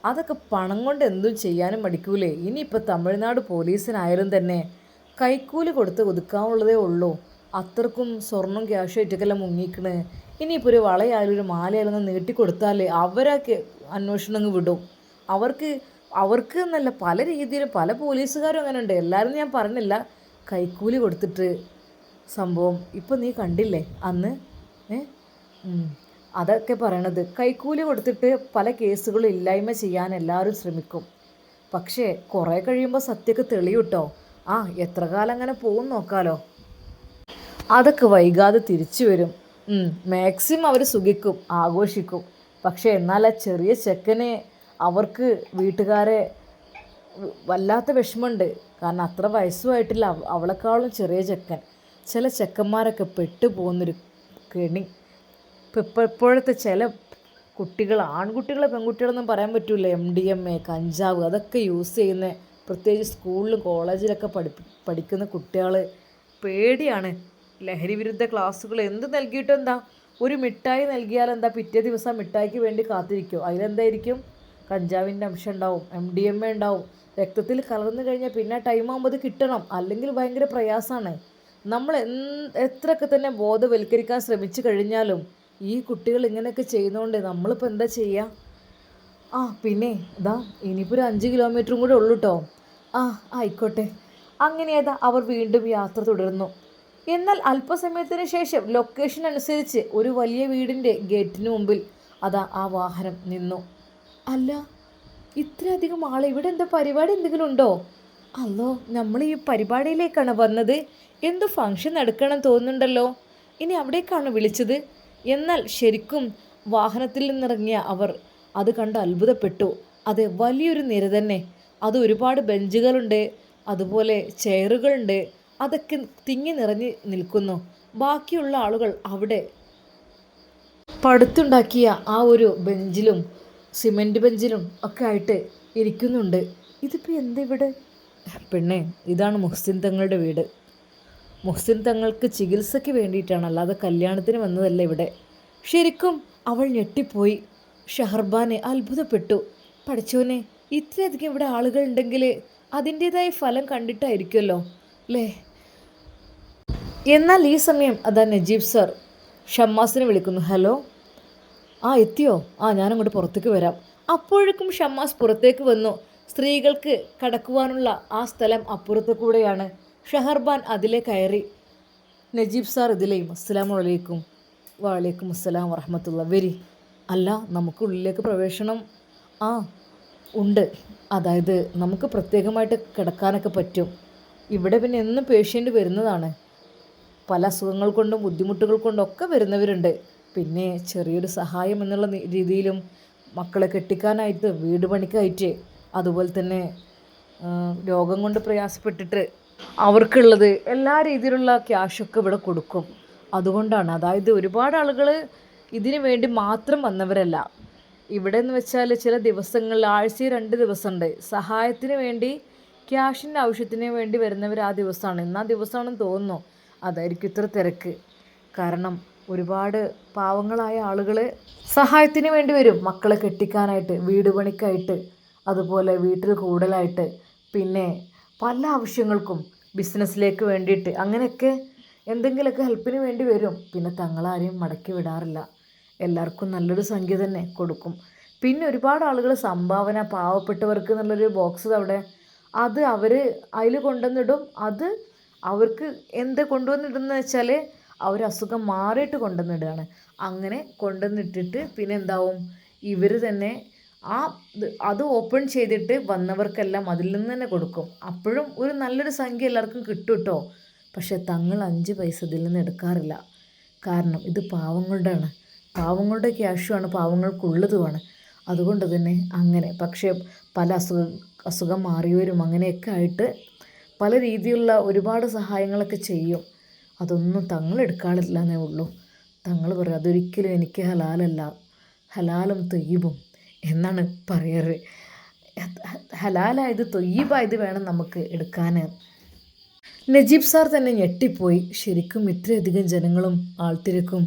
അതൊക്കെ പണം കൊണ്ട് എന്തും ചെയ്യാനും മടിക്കൂലേ. ഇനിയിപ്പോൾ തമിഴ്നാട് പോലീസിനായാലും തന്നെ കൈക്കൂലി കൊടുത്ത് ഒതുക്കാനുള്ളതേ ഉള്ളൂ. അത്രക്കും സ്വർണം ക്യാഷ് ആയിട്ടൊക്കെല്ലാം മുങ്ങിക്കണ്. ഇനിയിപ്പോൾ ഒരു വളയായാലും ഒരു മാലയായാലും ഒന്ന് നീട്ടിക്കൊടുത്താൽ അവരൊക്കെ അന്വേഷണം അങ്ങ് വിടും. അവർക്ക് അവർക്ക് എന്നല്ല, പല രീതിയിലും പല പോലീസുകാരും അങ്ങനെ ഉണ്ട്. എല്ലാവരും ഞാൻ പറഞ്ഞില്ല. കൈക്കൂലി കൊടുത്തിട്ട് സംഭവം ഇപ്പം നീ കണ്ടില്ലേ അന്ന്. ഏ അതൊക്കെ പറയണത് കൈക്കൂലി കൊടുത്തിട്ട് പല കേസുകളും ഇല്ലായ്മ ചെയ്യാൻ എല്ലാവരും ശ്രമിക്കും. പക്ഷേ കുറേ കഴിയുമ്പോൾ സത്യമൊക്കെ തെളിയൂട്ടോ. എത്ര കാലം അങ്ങനെ പോകും നോക്കാലോ. അതൊക്കെ വൈകാതെ തിരിച്ചു വരും. മാക്സിമം അവർ സുഖിക്കും, ആഘോഷിക്കും. പക്ഷേ എന്നാൽ ആ ചെറിയ ചെക്കനെ അവർക്ക് വീട്ടുകാരെ വല്ലാത്ത വിഷമമുണ്ട്. കാരണം അത്ര വയസ്സുമായിട്ടില്ല, അവളെക്കാളും ചെറിയ ചെക്കൻ. ചില ചെക്കന്മാരൊക്കെ പെട്ടുപോകുന്നൊരു കെണി. ഇപ്പോഴത്തെ ചില കുട്ടികൾ, ആൺകുട്ടികളെ പെൺകുട്ടികളൊന്നും പറയാൻ പറ്റില്ല, MDMA കഞ്ചാവ് അതൊക്കെ യൂസ് ചെയ്യുന്ന, പ്രത്യേകിച്ച് സ്കൂളിലും കോളേജിലൊക്കെ പഠിക്കുന്ന കുട്ടികൾ പേടിയാണ്. ലഹരി വിരുദ്ധ ക്ലാസ്സുകൾ എന്ത് നൽകിയിട്ടും എന്താ, ഒരു മിഠായി നൽകിയാൽ എന്താ, പിറ്റേ ദിവസം മിഠായിക്ക് വേണ്ടി കാത്തിരിക്കും. അതിലെന്തായിരിക്കും, കഞ്ചാവിൻ്റെ അംശം ഉണ്ടാവും, MDMA ഉണ്ടാവും. രക്തത്തിൽ കലർന്നു കഴിഞ്ഞാൽ പിന്നെ ടൈം ആകുമ്പോൾ അത് കിട്ടണം, അല്ലെങ്കിൽ ഭയങ്കര പ്രയാസമാണ്. നമ്മൾ എത്രയൊക്കെ തന്നെ ബോധവൽക്കരിക്കാൻ ശ്രമിച്ചു കഴിഞ്ഞാലും ഈ കുട്ടികൾ ഇങ്ങനെയൊക്കെ ചെയ്യുന്നതുകൊണ്ട് നമ്മളിപ്പോൾ എന്താ ചെയ്യുക. പിന്നെ ഇനിയിപ്പോൾ ഒരു 5 കിലോമീറ്ററും കൂടെ ഉള്ളൂ കേട്ടോ. ആയിക്കോട്ടെ. അങ്ങനെ അവർ വീണ്ടും യാത്ര തുടർന്നു. എന്നാൽ അല്പസമയത്തിന് ശേഷം ലൊക്കേഷൻ അനുസരിച്ച് ഒരു വലിയ വീടിൻ്റെ ഗേറ്റിന് മുമ്പിൽ ആ വാഹനം നിന്നു. അല്ല, ഇത്രയധികം ഇവിടെ എന്താ പരിപാടി എന്തെങ്കിലും ഉണ്ടോ? അല്ലോ, നമ്മൾ ഈ പരിപാടിയിലേക്കാണ് വന്നത്. എന്തോ ഫംഗ്ഷൻ നടക്കണം തോന്നുന്നുണ്ടല്ലോ. ഇനി അവിടേക്കാണ് വിളിച്ചത്. എന്നാൽ ശരിക്കും വാഹനത്തിൽ നിന്നിറങ്ങിയ അവർ അത് കണ്ട് അത്ഭുതപ്പെട്ടു. അതെ, വലിയൊരു നിര തന്നെ. അത് ഒരുപാട് ബെഞ്ചുകളുണ്ട്, അതുപോലെ ചെയറുകളുണ്ട്. അതൊക്കെ തിങ്ങി നിറഞ്ഞ് നിൽക്കുന്നു. ബാക്കിയുള്ള ആളുകൾ അവിടെ പടുത്തുണ്ടാക്കിയ ആ ഒരു ബെഞ്ചിലും സിമൻറ്റ് ബെഞ്ചിലും ഒക്കെ ആയിട്ട് ഇരിക്കുന്നുണ്ട്. ഇതിപ്പോൾ എന്തിവിടെ? പെണ്ണേ, ഇതാണ് മുഹ്സിൻ തങ്ങളുടെ വീട്. മുഹ്സിൻ തങ്ങൾക്ക് ചികിത്സയ്ക്ക് വേണ്ടിയിട്ടാണ്, അല്ലാതെ കല്യാണത്തിന് വന്നതല്ല ഇവിടെ. ശരിക്കും അവൾ ഞെട്ടിപ്പോയി. ഷഹർബാനെ അത്ഭുതപ്പെട്ടു. പഠിച്ചോനെ, ഇത്രയധികം ഇവിടെ ആളുകളുണ്ടെങ്കിൽ അതിൻ്റേതായ ഫലം കണ്ടിട്ടായിരിക്കുമല്ലോ അല്ലേ. എന്നാൽ ഈ സമയം നജീബ് സാർ ഷമ്മാസിനെ വിളിക്കുന്നു. ഹലോ, എത്തിയോ? ഞാനങ്ങോട്ട് പുറത്തേക്ക് വരാം. അപ്പോഴേക്കും ഷമ്മാസ് പുറത്തേക്ക് വന്നു. സ്ത്രീകൾക്ക് കടക്കുവാനുള്ള ആ സ്ഥലം അപ്പുറത്ത് കൂടെയാണ്. ഷഹർബാൻ അതിലെ കയറി. നജീബ് സാർ ഇതിലെയും. അസ്സലാമു അലൈക്കും. വലൈക്കും അസ്സലാം വറഹ്മത്തുള്ളാഹി. വരി. അല്ല, നമുക്ക് ഉള്ളിലേക്ക് പ്രവേശനം ഉണ്ട്. അതായത് നമുക്ക് പ്രത്യേകമായിട്ട് കിടക്കാനൊക്കെ പറ്റും. ഇവിടെ പിന്നെ എന്നും പേഷ്യൻ്റ് വരുന്നതാണ്. പല അസുഖങ്ങൾ കൊണ്ടും ബുദ്ധിമുട്ടുകൾ കൊണ്ടും ഒക്കെ വരുന്നവരുണ്ട്. പിന്നെ ചെറിയൊരു സഹായം എന്നുള്ള രീതിയിലും മക്കളെ കെട്ടിക്കാനായിട്ട്, വീട് പണിക്കായിട്ട്, അതുപോലെ തന്നെ രോഗം കൊണ്ട് പ്രയാസപ്പെട്ടിട്ട് അവർക്കുള്ളത് എല്ലാ രീതിയിലുള്ള ക്യാഷൊക്കെ ഇവിടെ കൊടുക്കും. അതുകൊണ്ടാണ്, അതായത് ഒരുപാട് ആളുകൾ ഇതിനു വേണ്ടി മാത്രം വന്നവരല്ല. ഇവിടെ എന്ന് വെച്ചാൽ ചില ദിവസങ്ങളിൽ ആഴ്ചയിൽ 2 ദിവസമുണ്ട് സഹായത്തിന് വേണ്ടി, ക്യാഷിൻ്റെ ആവശ്യത്തിന് വേണ്ടി വരുന്നവർ ആ ദിവസമാണ്. ഇന്ന് ആ ദിവസമാണെന്ന് തോന്നുന്നു. അതായിരിക്കും ഇത്ര തിരക്ക്. കാരണം ഒരുപാട് പാവങ്ങളായ ആളുകൾ സഹായത്തിന് വേണ്ടി വരും. മക്കളെ കെട്ടിക്കാനായിട്ട്, വീട് പണിക്കായിട്ട്, അതുപോലെ വീട്ടിൽ കൂടുതലായിട്ട്, പിന്നെ പല ആവശ്യങ്ങൾക്കും, ബിസിനസ്സിലേക്ക് വേണ്ടിയിട്ട്, അങ്ങനെയൊക്കെ എന്തെങ്കിലുമൊക്കെ ഹെൽപ്പിന് വേണ്ടി വരും. പിന്നെ തങ്ങളാരെയും മടക്കി വിടാറില്ല. എല്ലാവർക്കും നല്ലൊരു സംഖ്യ തന്നെ കൊടുക്കും. പിന്നെ ഒരുപാട് ആളുകൾ സംഭാവന, പാവപ്പെട്ടവർക്ക് എന്നുള്ളൊരു ബോക്സ് അവിടെ, അത് അവർ അതിൽ കൊണ്ടുവന്നിടും. അത് അവർക്ക് എന്ത് കൊണ്ടുവന്നിടുന്നത് വെച്ചാൽ അവർ അസുഖം മാറിയിട്ട് കൊണ്ടുവന്നിടുകയാണ്. അങ്ങനെ കൊണ്ടുവന്നിട്ടിട്ട് പിന്നെ എന്താവും, ഇവർ തന്നെ അത് ഓപ്പൺ ചെയ്തിട്ട് വന്നവർക്കെല്ലാം അതിൽ നിന്ന് തന്നെ കൊടുക്കും. അപ്പോഴും ഒരു നല്ലൊരു സംഖ്യ എല്ലാവർക്കും കിട്ടും കേട്ടോ. പക്ഷേ തങ്ങൾ 5 പൈസ ഇതിൽ നിന്ന് എടുക്കാറില്ല. കാരണം ഇത് പാവങ്ങളുടെയാണ്, പാവങ്ങളുടെ ക്യാഷുമാണ്, പാവങ്ങൾക്കുള്ളതുമാണ്. അതുകൊണ്ട് തന്നെ അങ്ങനെ. പക്ഷേ പല അസുഖം മാറിയവരും അങ്ങനെയൊക്കെ ആയിട്ട് പല രീതിയിലുള്ള ഒരുപാട് സഹായങ്ങളൊക്കെ ചെയ്യും. അതൊന്നും തങ്ങൾ എടുക്കാറില്ല എന്നേ ഉള്ളൂ. തങ്ങൾ പറയും അതൊരിക്കലും എനിക്ക് ഹലാലല്ല, ഹലാലും തൊയ്യിബും എന്നാണ് പറയാറ്. ഹലാലായത് തൊയ്യിബായത് വേണം നമുക്ക് എടുക്കാൻ. നജീബ് സാർ തന്നെ ഞെട്ടിപ്പോയി. ശരിക്കും ഇത്രയധികം ജനങ്ങളും ആൾത്തിരക്കും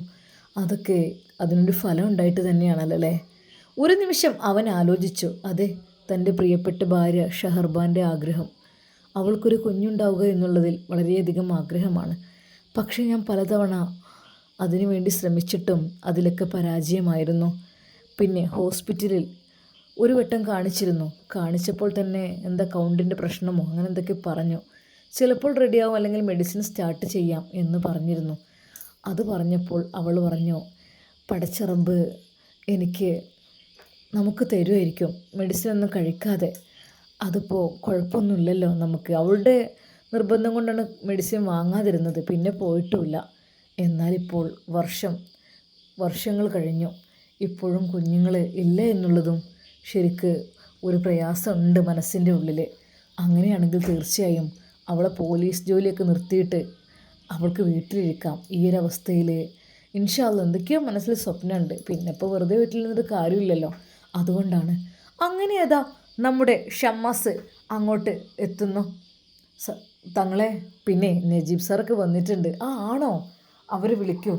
അതൊക്കെ അതിനൊരു ഫലം ഉണ്ടായിട്ട് തന്നെയാണല്ലോ അല്ലേ. ഒരു നിമിഷം അവൻ ആലോചിച്ചു. അതെ, തൻ്റെ പ്രിയപ്പെട്ട ഭാര്യ ഷഹർബാൻ്റെ ആഗ്രഹം. അവൾക്കൊരു കുഞ്ഞുണ്ടാവുക എന്നുള്ളതിൽ വളരെയധികം ആഗ്രഹമാണ്. പക്ഷേ ഞാൻ പലതവണ അതിനുവേണ്ടി ശ്രമിച്ചിട്ടും അതിലൊക്കെ പരാജയമായിരുന്നു. പിന്നെ ഹോസ്പിറ്റലിൽ ഒരു വട്ടം കാണിച്ചപ്പോൾ തന്നെ എന്താ കൗണ്ടിൻ്റെ പ്രശ്നമോ അങ്ങനെ എന്തൊക്കെ പറഞ്ഞു. ചിലപ്പോൾ റെഡിയാവും, അല്ലെങ്കിൽ മെഡിസിൻ സ്റ്റാർട്ട് ചെയ്യാം എന്ന് പറഞ്ഞിരുന്നു. അത് പറഞ്ഞപ്പോൾ അവൾ പറഞ്ഞു, പടച്ച റബ്ബ് നമുക്ക് തരുമായിരിക്കും മെഡിസിൻ ഒന്നും കഴിക്കാതെ. അതിപ്പോൾ കുഴപ്പമൊന്നുമില്ലല്ലോ നമുക്ക്. അവളുടെ നിർബന്ധം കൊണ്ടാണ് മെഡിസിൻ വാങ്ങാതിരുന്നത്, പിന്നെ പോയിട്ടുമില്ല. എന്നാലിപ്പോൾ വർഷങ്ങൾ കഴിഞ്ഞു, ഇപ്പോഴും കുഞ്ഞുങ്ങൾ ഇല്ല എന്നുള്ളതും ശരിക്ക് ഒരു പ്രയാസമുണ്ട് മനസ്സിൻ്റെ ഉള്ളിൽ. അങ്ങനെയാണെങ്കിൽ തീർച്ചയായും അവളെ പോലീസ് ജോലിയൊക്കെ നിർത്തിയിട്ട് അവൾക്ക് വീട്ടിലിരിക്കാം. ഈ ഒരു അവസ്ഥയിൽ ഇൻഷാ അല്ലാഹ് എന്തൊക്കെയോ മനസ്സിൽ സ്വപ്നമുണ്ട്. പിന്നെ ഇപ്പോൾ വെറുതെ വീട്ടിൽ നിന്നിട്ട് കാര്യമില്ലല്ലോ, അതുകൊണ്ടാണ്. അങ്ങനെ അതാ നമ്മുടെ ഷമ്മാസ് അങ്ങോട്ട് എത്തുന്നു. തങ്ങളെ, പിന്നെ നജീബ് സാറൊക്കെ വന്നിട്ടുണ്ട്. ആ ആണോ, അവർ വിളിക്കൂ.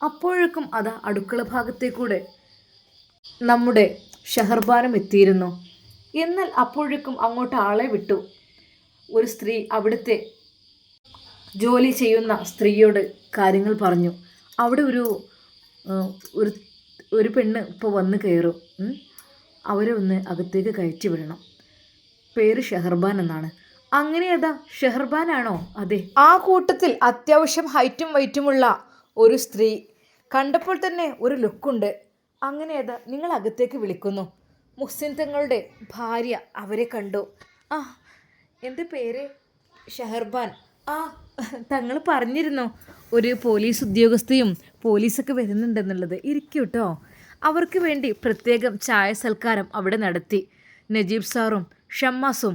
അപ്പോഴേക്കും അതാ അടുക്കള ഭാഗത്തേക്കൂടെ നമ്മുടെ ഷഹർബാനും എത്തിയിരുന്നു. എന്നാൽ അപ്പോഴേക്കും അങ്ങോട്ട് ആളെ വിട്ടു. ഒരു സ്ത്രീ അവിടുത്തെ ജോലി ചെയ്യുന്ന സ്ത്രീയോട് കാര്യങ്ങൾ പറഞ്ഞു. അവിടെ ഒരു പെണ്ണ് ഇപ്പോൾ വന്ന് കയറും, അവരെ ഒന്ന് അകത്തേക്ക് കയറ്റി വിടണം. പേര് ഷഹർബാൻ എന്നാണ്. അങ്ങനെ അതാ ഷഹർബാനാണോ? അതെ. ആ കൂട്ടത്തിൽ അത്യാവശ്യം ഹൈറ്റും വൈറ്റുമുള്ള ഒരു സ്ത്രീ. കണ്ടപ്പോൾ തന്നെ ഒരു ലുക്കുണ്ട്. അങ്ങനെ അതാ നിങ്ങൾ അകത്തേക്ക് വിളിക്കുന്നു. മുഹ്സിൻ തങ്ങളുടെ ഭാര്യ അവരെ കണ്ടു. ആ, എൻ്റെ പേര് ഷഹർബാൻ. ആ, തങ്ങൾ പറഞ്ഞിരുന്നു ഒരു പോലീസ് ഉദ്യോഗസ്ഥയും പോലീസൊക്കെ വരുന്നുണ്ടെന്നുള്ളത്. ഇരിക്കും കേട്ടോ. അവർക്ക് വേണ്ടി പ്രത്യേകം ചായ സൽക്കാരം അവിടെ നടത്തി. നജീബ് സാറും ഷമ്മാസും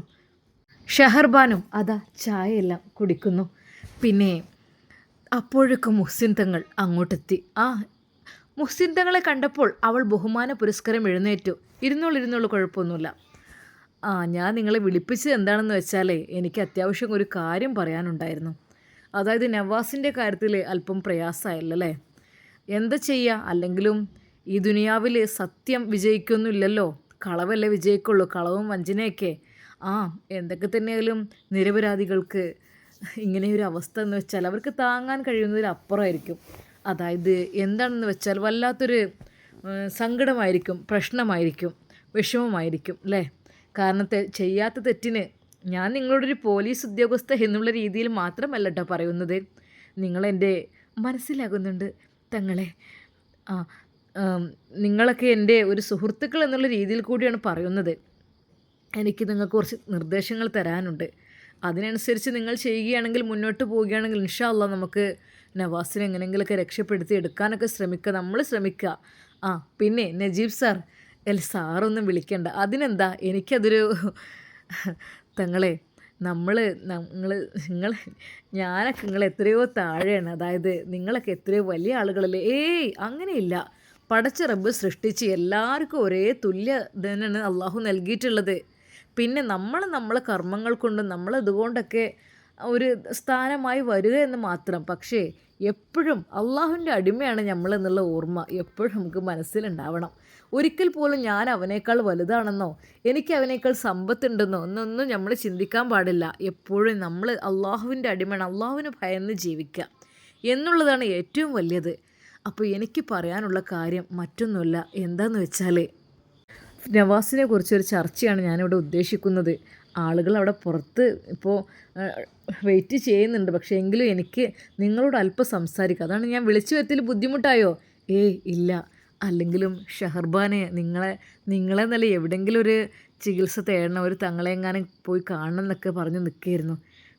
ഷഹർബാനും അതാ ചായയെല്ലാം കുടിക്കുന്നു. പിന്നെ അപ്പോഴേക്കും മുഹ്സിൻ തങ്ങൾ അങ്ങോട്ടെത്തി. മുഹ്സിൻ തങ്ങളെ കണ്ടപ്പോൾ അവൾ ബഹുമാന പുരസ്കാരം എഴുന്നേറ്റു. ഇരുന്നോളൂ, കുഴപ്പമൊന്നുമില്ല. ഞാൻ നിങ്ങളെ വിളിപ്പിച്ചത് എന്താണെന്ന് വെച്ചാൽ എനിക്ക് അത്യാവശ്യം ഒരു കാര്യം പറയാനുണ്ടായിരുന്നു. അതായത് നവാസിൻ്റെ കാര്യത്തിൽ അല്പം പ്രയാസമായല്ലേ. എന്താ ചെയ്യുക, അല്ലെങ്കിലും ഈ ദുനിയാവിൽ സത്യം വിജയിക്കൊന്നുമില്ലല്ലോ, കളവല്ലേ വിജയിക്കുള്ളൂ, കളവും വഞ്ചനയൊക്കെ. എന്തൊക്കെ തന്നെയായാലും നിരപരാധികൾക്ക് ഇങ്ങനെയൊരു അവസ്ഥ എന്ന് വെച്ചാൽ അവർക്ക് താങ്ങാൻ കഴിയുന്നതിലപ്പുറമായിരിക്കും. അതായത് എന്താണെന്ന് വെച്ചാൽ വല്ലാത്തൊരു സങ്കടമായിരിക്കും, പ്രശ്നമായിരിക്കും, വിഷമമായിരിക്കും അല്ലേ. കാരണം ചെയ്യാത്ത തെറ്റിന് ഞാൻ നിങ്ങളോടൊരു പോലീസ് ഉദ്യോഗസ്ഥ എന്നുള്ള രീതിയിൽ മാത്രമല്ല കേട്ടോ പറയുന്നത്, നിങ്ങളെൻ്റെ മനസ്സിലാകുന്നുണ്ട് തങ്ങളെ. നിങ്ങളൊക്കെ എൻ്റെ ഒരു സുഹൃത്തുക്കൾ എന്നുള്ള രീതിയിൽ കൂടിയാണ് പറയുന്നത്. എനിക്ക് നിങ്ങൾക്ക് കുറച്ച് നിർദ്ദേശങ്ങൾ തരാനുണ്ട്. അതിനനുസരിച്ച് നിങ്ങൾ ചെയ്യുകയാണെങ്കിൽ, മുന്നോട്ട് പോവുകയാണെങ്കിൽ ഇൻഷാ അല്ലാഹ് നമുക്ക് നവാസിനെ എങ്ങനെയെങ്കിലുമൊക്കെ രക്ഷപ്പെടുത്തി എടുക്കാനൊക്കെ നമ്മൾ ശ്രമിക്കുക. പിന്നെ നജീബ് സാർ, സാറൊന്നും വിളിക്കണ്ട, അതിനെന്താ, എനിക്കതൊരു തങ്ങളെ ഞാനൊക്കെ നിങ്ങൾ എത്രയോ താഴെയാണ്. അതായത് നിങ്ങളൊക്കെ എത്രയോ വലിയ ആളുകളല്ലേ. അങ്ങനെയില്ല. പടച്ച റബ്ബ് സൃഷ്ടിച്ച് എല്ലാവർക്കും ഒരേ തുല്യ തന്നെയാണ് അള്ളാഹു നൽകിയിട്ടുള്ളത്. പിന്നെ നമ്മളെ കർമ്മങ്ങൾ കൊണ്ടും നമ്മളിതുകൊണ്ടൊക്കെ ഒരു സ്ഥാനമായി വരിക എന്ന് മാത്രം. പക്ഷേ എപ്പോഴും അള്ളാഹുവിൻ്റെ അടിമയാണ് നമ്മളെന്നുള്ള ഓർമ്മ എപ്പോഴും നമുക്ക് മനസ്സിലുണ്ടാവണം. ഒരിക്കൽ പോലും ഞാൻ അവനേക്കാൾ വലുതാണെന്നോ എനിക്ക് അവനേക്കാൾ സമ്പത്തുണ്ടെന്നോ ഒന്നൊന്നും നമ്മൾ ചിന്തിക്കാൻ പാടില്ല. എപ്പോഴും നമ്മൾ അള്ളാഹുവിൻ്റെ അടിമയാണ്, അള്ളാഹുവിന് ഭയന്ന് ജീവിക്കുക എന്നുള്ളതാണ് ഏറ്റവും വലിയത്. അപ്പോൾ എനിക്ക് പറയാനുള്ള കാര്യം മറ്റൊന്നുമില്ല. എന്താണെന്ന് വെച്ചാൽ നവാസിനെ കുറിച്ചൊരു ചർച്ചയാണ് ഞാനിവിടെ ഉദ്ദേശിക്കുന്നത്. ആളുകൾ അവിടെ പുറത്ത് ഇപ്പോൾ വെയിറ്റ് ചെയ്യുന്നുണ്ട്. പക്ഷേ എങ്കിലും എനിക്ക് നിങ്ങളോട് അല്പം സംസാരിക്കാം. അതാണ് ഞാൻ വിളിച്ചു വരുത്തിൽ ബുദ്ധിമുട്ടായോ? ഇല്ല. അല്ലെങ്കിലും ഷഹർബാനെ നിങ്ങളെ നല്ല എവിടെയെങ്കിലും ഒരു ചികിത്സ തേടണം, ഒരു തങ്ങളെങ്ങാനും പോയി കാണണം എന്നൊക്കെ പറഞ്ഞ് നിൽക്കുകയായിരുന്നു.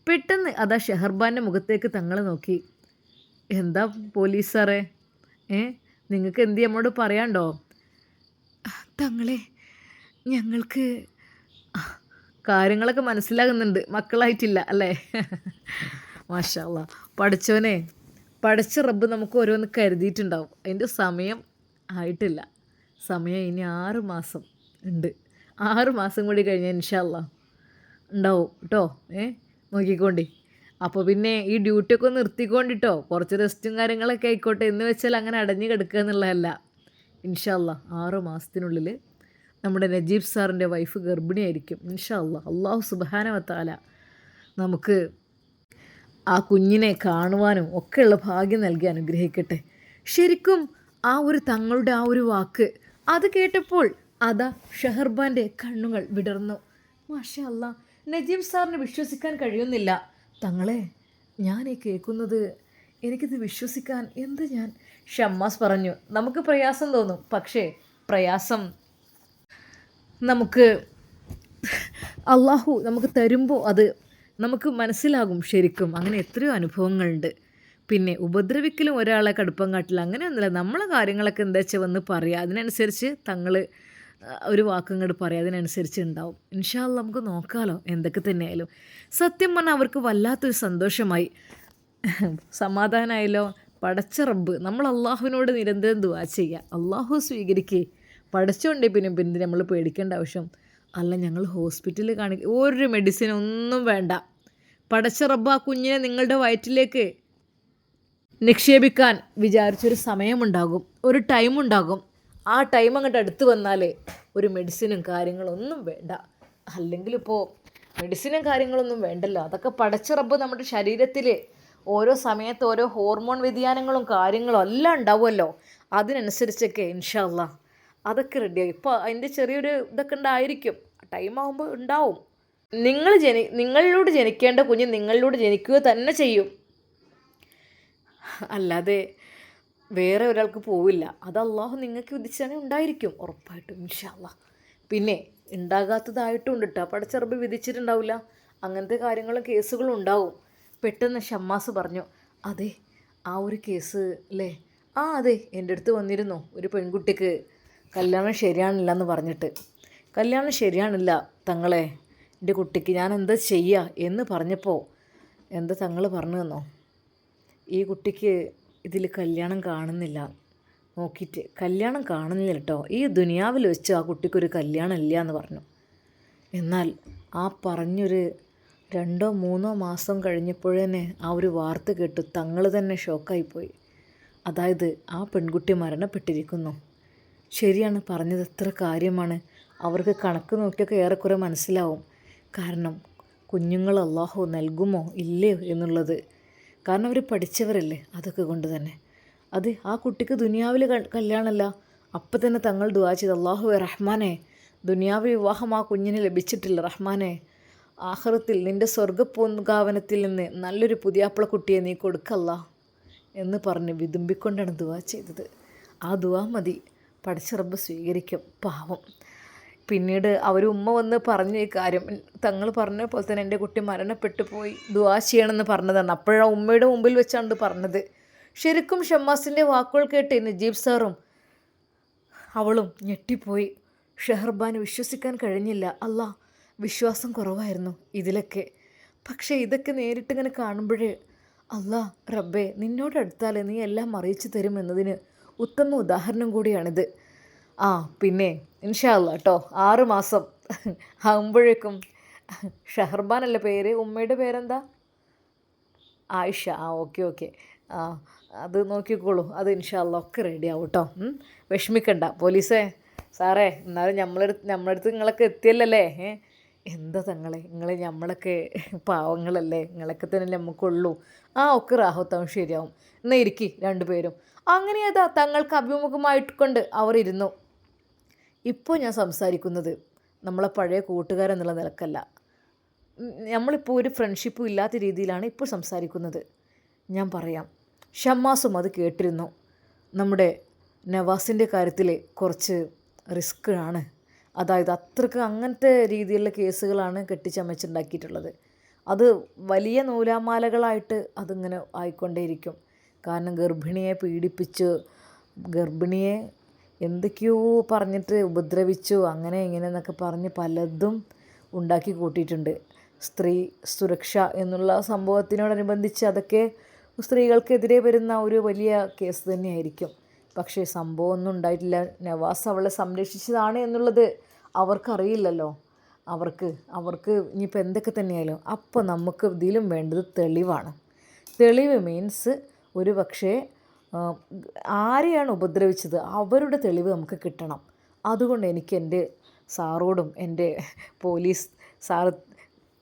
പെട്ടെന്ന് അതാ ഷഹർബാൻ്റെ മുഖത്തേക്ക് തങ്ങൾ നോക്കി. എന്താ പോലീസ് സാറേ, നിങ്ങൾക്ക് എന്ത് നമ്മളോട് പറയാണ്ടോ? തങ്ങളെ, ഞങ്ങൾക്ക് കാര്യങ്ങളൊക്കെ മനസ്സിലാകുന്നുണ്ട്, മക്കളായിട്ടില്ല അല്ലേ? മാഷാ അല്ലാ. പഠിച്ചോനെ, പഠിച്ച റബ്ബ് നമുക്ക് ഓരോന്ന് കരുതിയിട്ടുണ്ടാവും. അതിൻ്റെ സമയം ആയിട്ടില്ല. സമയം ഇനി 6 മാസം ഉണ്ട്. 6 മാസം കൂടി കഴിഞ്ഞാൽ ഇൻഷാ അല്ലാ ഉണ്ടാവും കേട്ടോ. നോക്കിക്കോണ്ടി. അപ്പോൾ പിന്നെ ഈ ഡ്യൂട്ടിയൊക്കെ ഒന്ന് നിർത്തിക്കൊണ്ടിട്ടോ, കുറച്ച് റെസ്റ്റും കാര്യങ്ങളൊക്കെ ആയിക്കോട്ടെ. എന്ന് വെച്ചാൽ അങ്ങനെ അടഞ്ഞു കിടക്കുക എന്നുള്ളതല്ല. ഇൻഷാ അല്ലാ 6 മാസത്തിനുള്ളിൽ നമ്മുടെ നജീബ് സാറിൻ്റെ വൈഫ് ഗർഭിണിയായിരിക്കും. ഇൻഷാ അല്ലാഹ് അള്ളാഹു സുബ്ഹാനഹു വ തആല നമുക്ക് ആ കുഞ്ഞിനെ കാണുവാനും ഒക്കെയുള്ള ഭാഗ്യം നൽകി അനുഗ്രഹിക്കട്ടെ. ശരിക്കും ആ ഒരു തങ്ങളുടെ ആ ഒരു വാക്ക് അത് കേട്ടപ്പോൾ അതാ ഷെഹർബാൻ്റെ കണ്ണുകൾ വിടർന്നു. മാഷാ അല്ലാ, നജീബ് സാറിന് വിശ്വസിക്കാൻ കഴിയുന്നില്ല. തങ്ങളെ, ഞാൻ ഈ കേൾക്കുന്നത്, എനിക്കിത് വിശ്വസിക്കാൻ എന്ത് ഞാൻ. ഷമ്മാസ് പറഞ്ഞു, നമുക്ക് പ്രയാസം തോന്നും, പക്ഷേ പ്രയാസം നമുക്ക് അള്ളാഹു നമുക്ക് തരുമ്പോൾ അത് നമുക്ക് മനസ്സിലാകും ശരിക്കും. അങ്ങനെ എത്രയോ അനുഭവങ്ങളുണ്ട്. പിന്നെ ഉപദ്രവിക്കലും ഒരാളെ കടുപ്പം കാട്ടില്ല, അങ്ങനെയൊന്നുമില്ല. നമ്മളെ കാര്യങ്ങളൊക്കെ എന്താ വെച്ചാൽ വന്ന് പറയുക, അതിനനുസരിച്ച് തങ്ങൾ ഒരു വാക്കങ്ങോട്ട് പറയുക, അതിനനുസരിച്ച് ഉണ്ടാവും. ഇൻഷാ അല്ലാ നമുക്ക് നോക്കാമല്ലോ എന്തൊക്കെ തന്നെയായാലും. സത്യം പറഞ്ഞാൽ അവർക്ക് വല്ലാത്തൊരു സന്തോഷമായി, സമാധാനമായല്ലോ. പടച്ച റബ്ബ്, നമ്മൾ അള്ളാഹുവിനോട് നിരന്തരം ദുആ ചെയ്യുക, അള്ളാഹു സ്വീകരിക്കേ. പടച്ചോണ്ടേ പിന്നെ നമ്മൾ പേടിക്കേണ്ട ആവശ്യം. അല്ല, ഞങ്ങൾ ഹോസ്പിറ്റലിൽ ഒരു മെഡിസിൻ ഒന്നും വേണ്ട. പടച്ച റബ്ബ് ആ കുഞ്ഞിനെ നിങ്ങളുടെ വയറ്റിലേക്ക് നിക്ഷേപിക്കാൻ വിചാരിച്ചൊരു സമയമുണ്ടാകും, ഒരു ടൈമുണ്ടാകും. ആ ടൈം അങ്ങോട്ട് അടുത്ത് വന്നാൽ ഒരു മെഡിസിനും കാര്യങ്ങളൊന്നും വേണ്ട. അല്ലെങ്കിൽ ഇപ്പോൾ മെഡിസിനും കാര്യങ്ങളൊന്നും വേണ്ടല്ലോ, അതൊക്കെ പടച്ച റബ്ബ് നമ്മുടെ ശരീരത്തിൽ ഓരോ സമയത്ത് ഓരോ ഹോർമോൺ വ്യതിയാനങ്ങളും കാര്യങ്ങളും എല്ലാം ഉണ്ടാവുമല്ലോ. അതിനനുസരിച്ചൊക്കെ ഇൻഷാ അല്ലാ അതൊക്കെ റെഡിയായി. ഇപ്പോൾ അതിൻ്റെ ചെറിയൊരു ഇതൊക്കെ ഉണ്ടായിരിക്കും, ടൈം ആകുമ്പോൾ ഉണ്ടാവും. നിങ്ങളിലൂടെ ജനിക്കേണ്ട കുഞ്ഞ് നിങ്ങളിലൂടെ ജനിക്കുക തന്നെ ചെയ്യും, അല്ലാതെ വേറെ ഒരാൾക്ക് പോവില്ല. അത് അള്ളാഹു നിങ്ങൾക്ക് വിധിച്ചാൽ ഉണ്ടായിരിക്കും ഉറപ്പായിട്ടും ഇൻഷാ അല്ലാ. പിന്നെ ഉണ്ടാകാത്തതായിട്ടും ഉണ്ട് കേട്ടോ, പടച്ചറബ് വിധിച്ചിട്ടുണ്ടാവില്ല. അങ്ങനത്തെ കാര്യങ്ങളും കേസുകളും ഉണ്ടാവും. പെട്ടെന്ന് ഷമ്മാസ് പറഞ്ഞു, അതെ ആ ഒരു കേസ് അല്ലേ, ആ അതെ എൻ്റെ അടുത്ത് വന്നിരുന്നു ഒരു പെൺകുട്ടിക്ക് കല്യാണം ശരിയാണില്ല എന്ന് പറഞ്ഞിട്ട്. കല്യാണം ശരിയാണില്ല തങ്ങളെ, എൻ്റെ കുട്ടിക്ക് ഞാൻ എന്താ ചെയ്യുക എന്ന് പറഞ്ഞപ്പോൾ എന്താ തങ്ങൾ പറഞ്ഞു തന്നോ, ഈ കുട്ടിക്ക് ഇതിൽ കല്യാണം കാണുന്നില്ല, നോക്കിയിട്ട് കല്യാണം കാണുന്നില്ല കേട്ടോ, ഈ ദുനിയാവിൽ വെച്ച് ആ കുട്ടിക്കൊരു കല്യാണം ഇല്ല എന്ന് പറഞ്ഞു. എന്നാൽ ആ പറഞ്ഞൊരു 2-3 മാസം കഴിഞ്ഞപ്പോഴേ ആ ഒരു വാർത്ത കേട്ടു തങ്ങൾ തന്നെ ഷോക്കായിപ്പോയി. അതായത് ആ പെൺകുട്ടി മരണപ്പെട്ടിരിക്കുന്നു. ശരിയാണ്, പറഞ്ഞത് എത്ര കാര്യമാണ്. അവർക്ക് കണക്ക് നോക്കിയൊക്കെ ഏറെക്കുറെ മനസ്സിലാവും. കാരണം കുഞ്ഞുങ്ങൾ അള്ളാഹു നൽകുമോ ഇല്ലയോ എന്നുള്ളത്. കാരണം അവർ പഠിച്ചവരല്ലേ, അതൊക്കെ കൊണ്ട് തന്നെ. അത് ആ കുട്ടിക്ക് ദുനിയാവിൽ കല്യാണമല്ല. അപ്പം തന്നെ തങ്ങൾ ദുആ ചെയ്ത്, അള്ളാഹുവേ റഹ്മാനെ, ദുനിയാവിൽ വിവാഹം ആ കുഞ്ഞിന് ലഭിച്ചിട്ടില്ല റഹ്മാനെ, ആഖിറത്തിൽ നിൻ്റെ സ്വർഗ്ഗപൂങ്കാവനത്തിൽ നിന്ന് നല്ലൊരു പുതിയാപ്പിള കുട്ടിയെ നീ കൊടുക്കല്ല എന്ന് പറഞ്ഞ് വിതുമ്പിക്കൊണ്ടാണ് ദുആ ചെയ്തത്. ആ ദുആ മതി, പടച്ച റബ്ബ് സ്വീകരിക്കും. പാവം. പിന്നീട് ഉമ്മ വന്ന് പറഞ്ഞ ഈ കാര്യം തങ്ങൾ പറഞ്ഞ പോലെ തന്നെ എൻ്റെ കുട്ടി മരണപ്പെട്ടു പോയി, ദുആ ചെയ്യണമെന്ന് പറഞ്ഞതാണ്. അപ്പോഴാണ് ഉമ്മയുടെ മുമ്പിൽ വെച്ചാണ് പറഞ്ഞത്. ശരിക്കും ഷമ്മാസിൻ്റെ വാക്കുകൾ കേട്ട് നജീബ് സാറും അവളും ഞെട്ടിപ്പോയി. ഷെഹർബാന് വിശ്വസിക്കാൻ കഴിഞ്ഞില്ല. അല്ലാ, വിശ്വാസം കുറവായിരുന്നു ഇതിലൊക്കെ. പക്ഷേ ഇതൊക്കെ നേരിട്ടിങ്ങനെ കാണുമ്പോഴേ അല്ലാ റബ്ബേ, നിന്നോടടുത്താൽ നീ എല്ലാം അറിയിച്ചു തരുമെന്നതിന് ഉത്തമ ഉദാഹരണം കൂടിയാണിത്. ആ പിന്നെ ഇൻഷാ അല്ലാ കേട്ടോ, 6 മാസം ആകുമ്പോഴേക്കും ഷെഹർബാനല്ലേ പേര്, ഉമ്മയുടെ പേരെന്താ? ആയിഷ. ആ ഓക്കെ. ആ അത് നോക്കിക്കോളൂ, അത് ഇൻഷാ അല്ലാ ഒക്കെ റെഡിയാവും കേട്ടോ. വിഷമിക്കണ്ട പോലീസേ. സാറേ, എന്നാലും നമ്മളടുത്ത് നിങ്ങളൊക്കെ എത്തിയല്ലേ. എന്താ തങ്ങളെ, നമ്മളൊക്കെ പാവങ്ങളല്ലേ, നിങ്ങളൊക്കെ തന്നെ നമുക്കുള്ളൂ. ആ ഒക്കെ റാഹത്താവും, ശരിയാവും. എന്നാൽ ഇരിക്കി 2 പേരും. അങ്ങനെ അതാ തങ്ങൾക്ക് അഭിമുഖമായിക്കൊണ്ട് അവർ ഇരുന്നു. ഇപ്പോൾ ഞാൻ സംസാരിക്കുന്നത് നമ്മളെ പഴയ കൂട്ടുകാരെന്നുള്ള നിലക്കല്ല. നമ്മളിപ്പോൾ ഒരു ഫ്രണ്ട്ഷിപ്പും ഇല്ലാത്ത രീതിയിലാണ് ഇപ്പോൾ സംസാരിക്കുന്നത്. ഞാൻ പറയാം, ഷമ്മാസും അത് കേട്ടിരുന്നു. നമ്മുടെ നവാസിൻ്റെ കാര്യത്തിൽ കുറച്ച് റിസ്ക് ആണ്. അതായത് അത്രക്ക് അങ്ങനത്തെ രീതിയിലുള്ള കേസുകളാണ് കെട്ടിച്ചമച്ചുണ്ടാക്കിയിട്ടുള്ളത്. അത് വലിയ നൂലാമാലകളായിട്ട് അതിങ്ങനെ ആയിക്കൊണ്ടേയിരിക്കും. കാരണം ഗർഭിണിയെ പീഡിപ്പിച്ചു, ഗർഭിണിയെ എന്തൊക്കെയോ പറഞ്ഞിട്ട് ഉപദ്രവിച്ചു, അങ്ങനെ ഇങ്ങനെ എന്നൊക്കെ പറഞ്ഞ് പലതും ഉണ്ടാക്കി കൂട്ടിയിട്ടുണ്ട്. സ്ത്രീ സുരക്ഷ എന്നുള്ള സംഭവത്തിനോടനുബന്ധിച്ച് അതൊക്കെ സ്ത്രീകൾക്കെതിരെ വരുന്ന ഒരു വലിയ കേസ് തന്നെയായിരിക്കും. പക്ഷേ സംഭവമൊന്നും ഉണ്ടായിട്ടില്ല. നവാസ് അവളെ സംരക്ഷിച്ചതാണ് എന്നുള്ളത് അവർക്കറിയില്ലല്ലോ. അവർക്ക് ഇനിയിപ്പോൾ എന്തൊക്കെ തന്നെയായാലും അപ്പോൾ നമുക്ക് ഇതിലും വേണ്ടത് തെളിവാണ്. തെളിവ് മീൻസ് ഒരു പക്ഷേ ആരെയാണ് ഉപദ്രവിച്ചത് അവരുടെ തെളിവ് നമുക്ക് കിട്ടണം. അതുകൊണ്ട് എനിക്ക് എൻ്റെ സാറോടും എൻ്റെ പോലീസ് സാറ്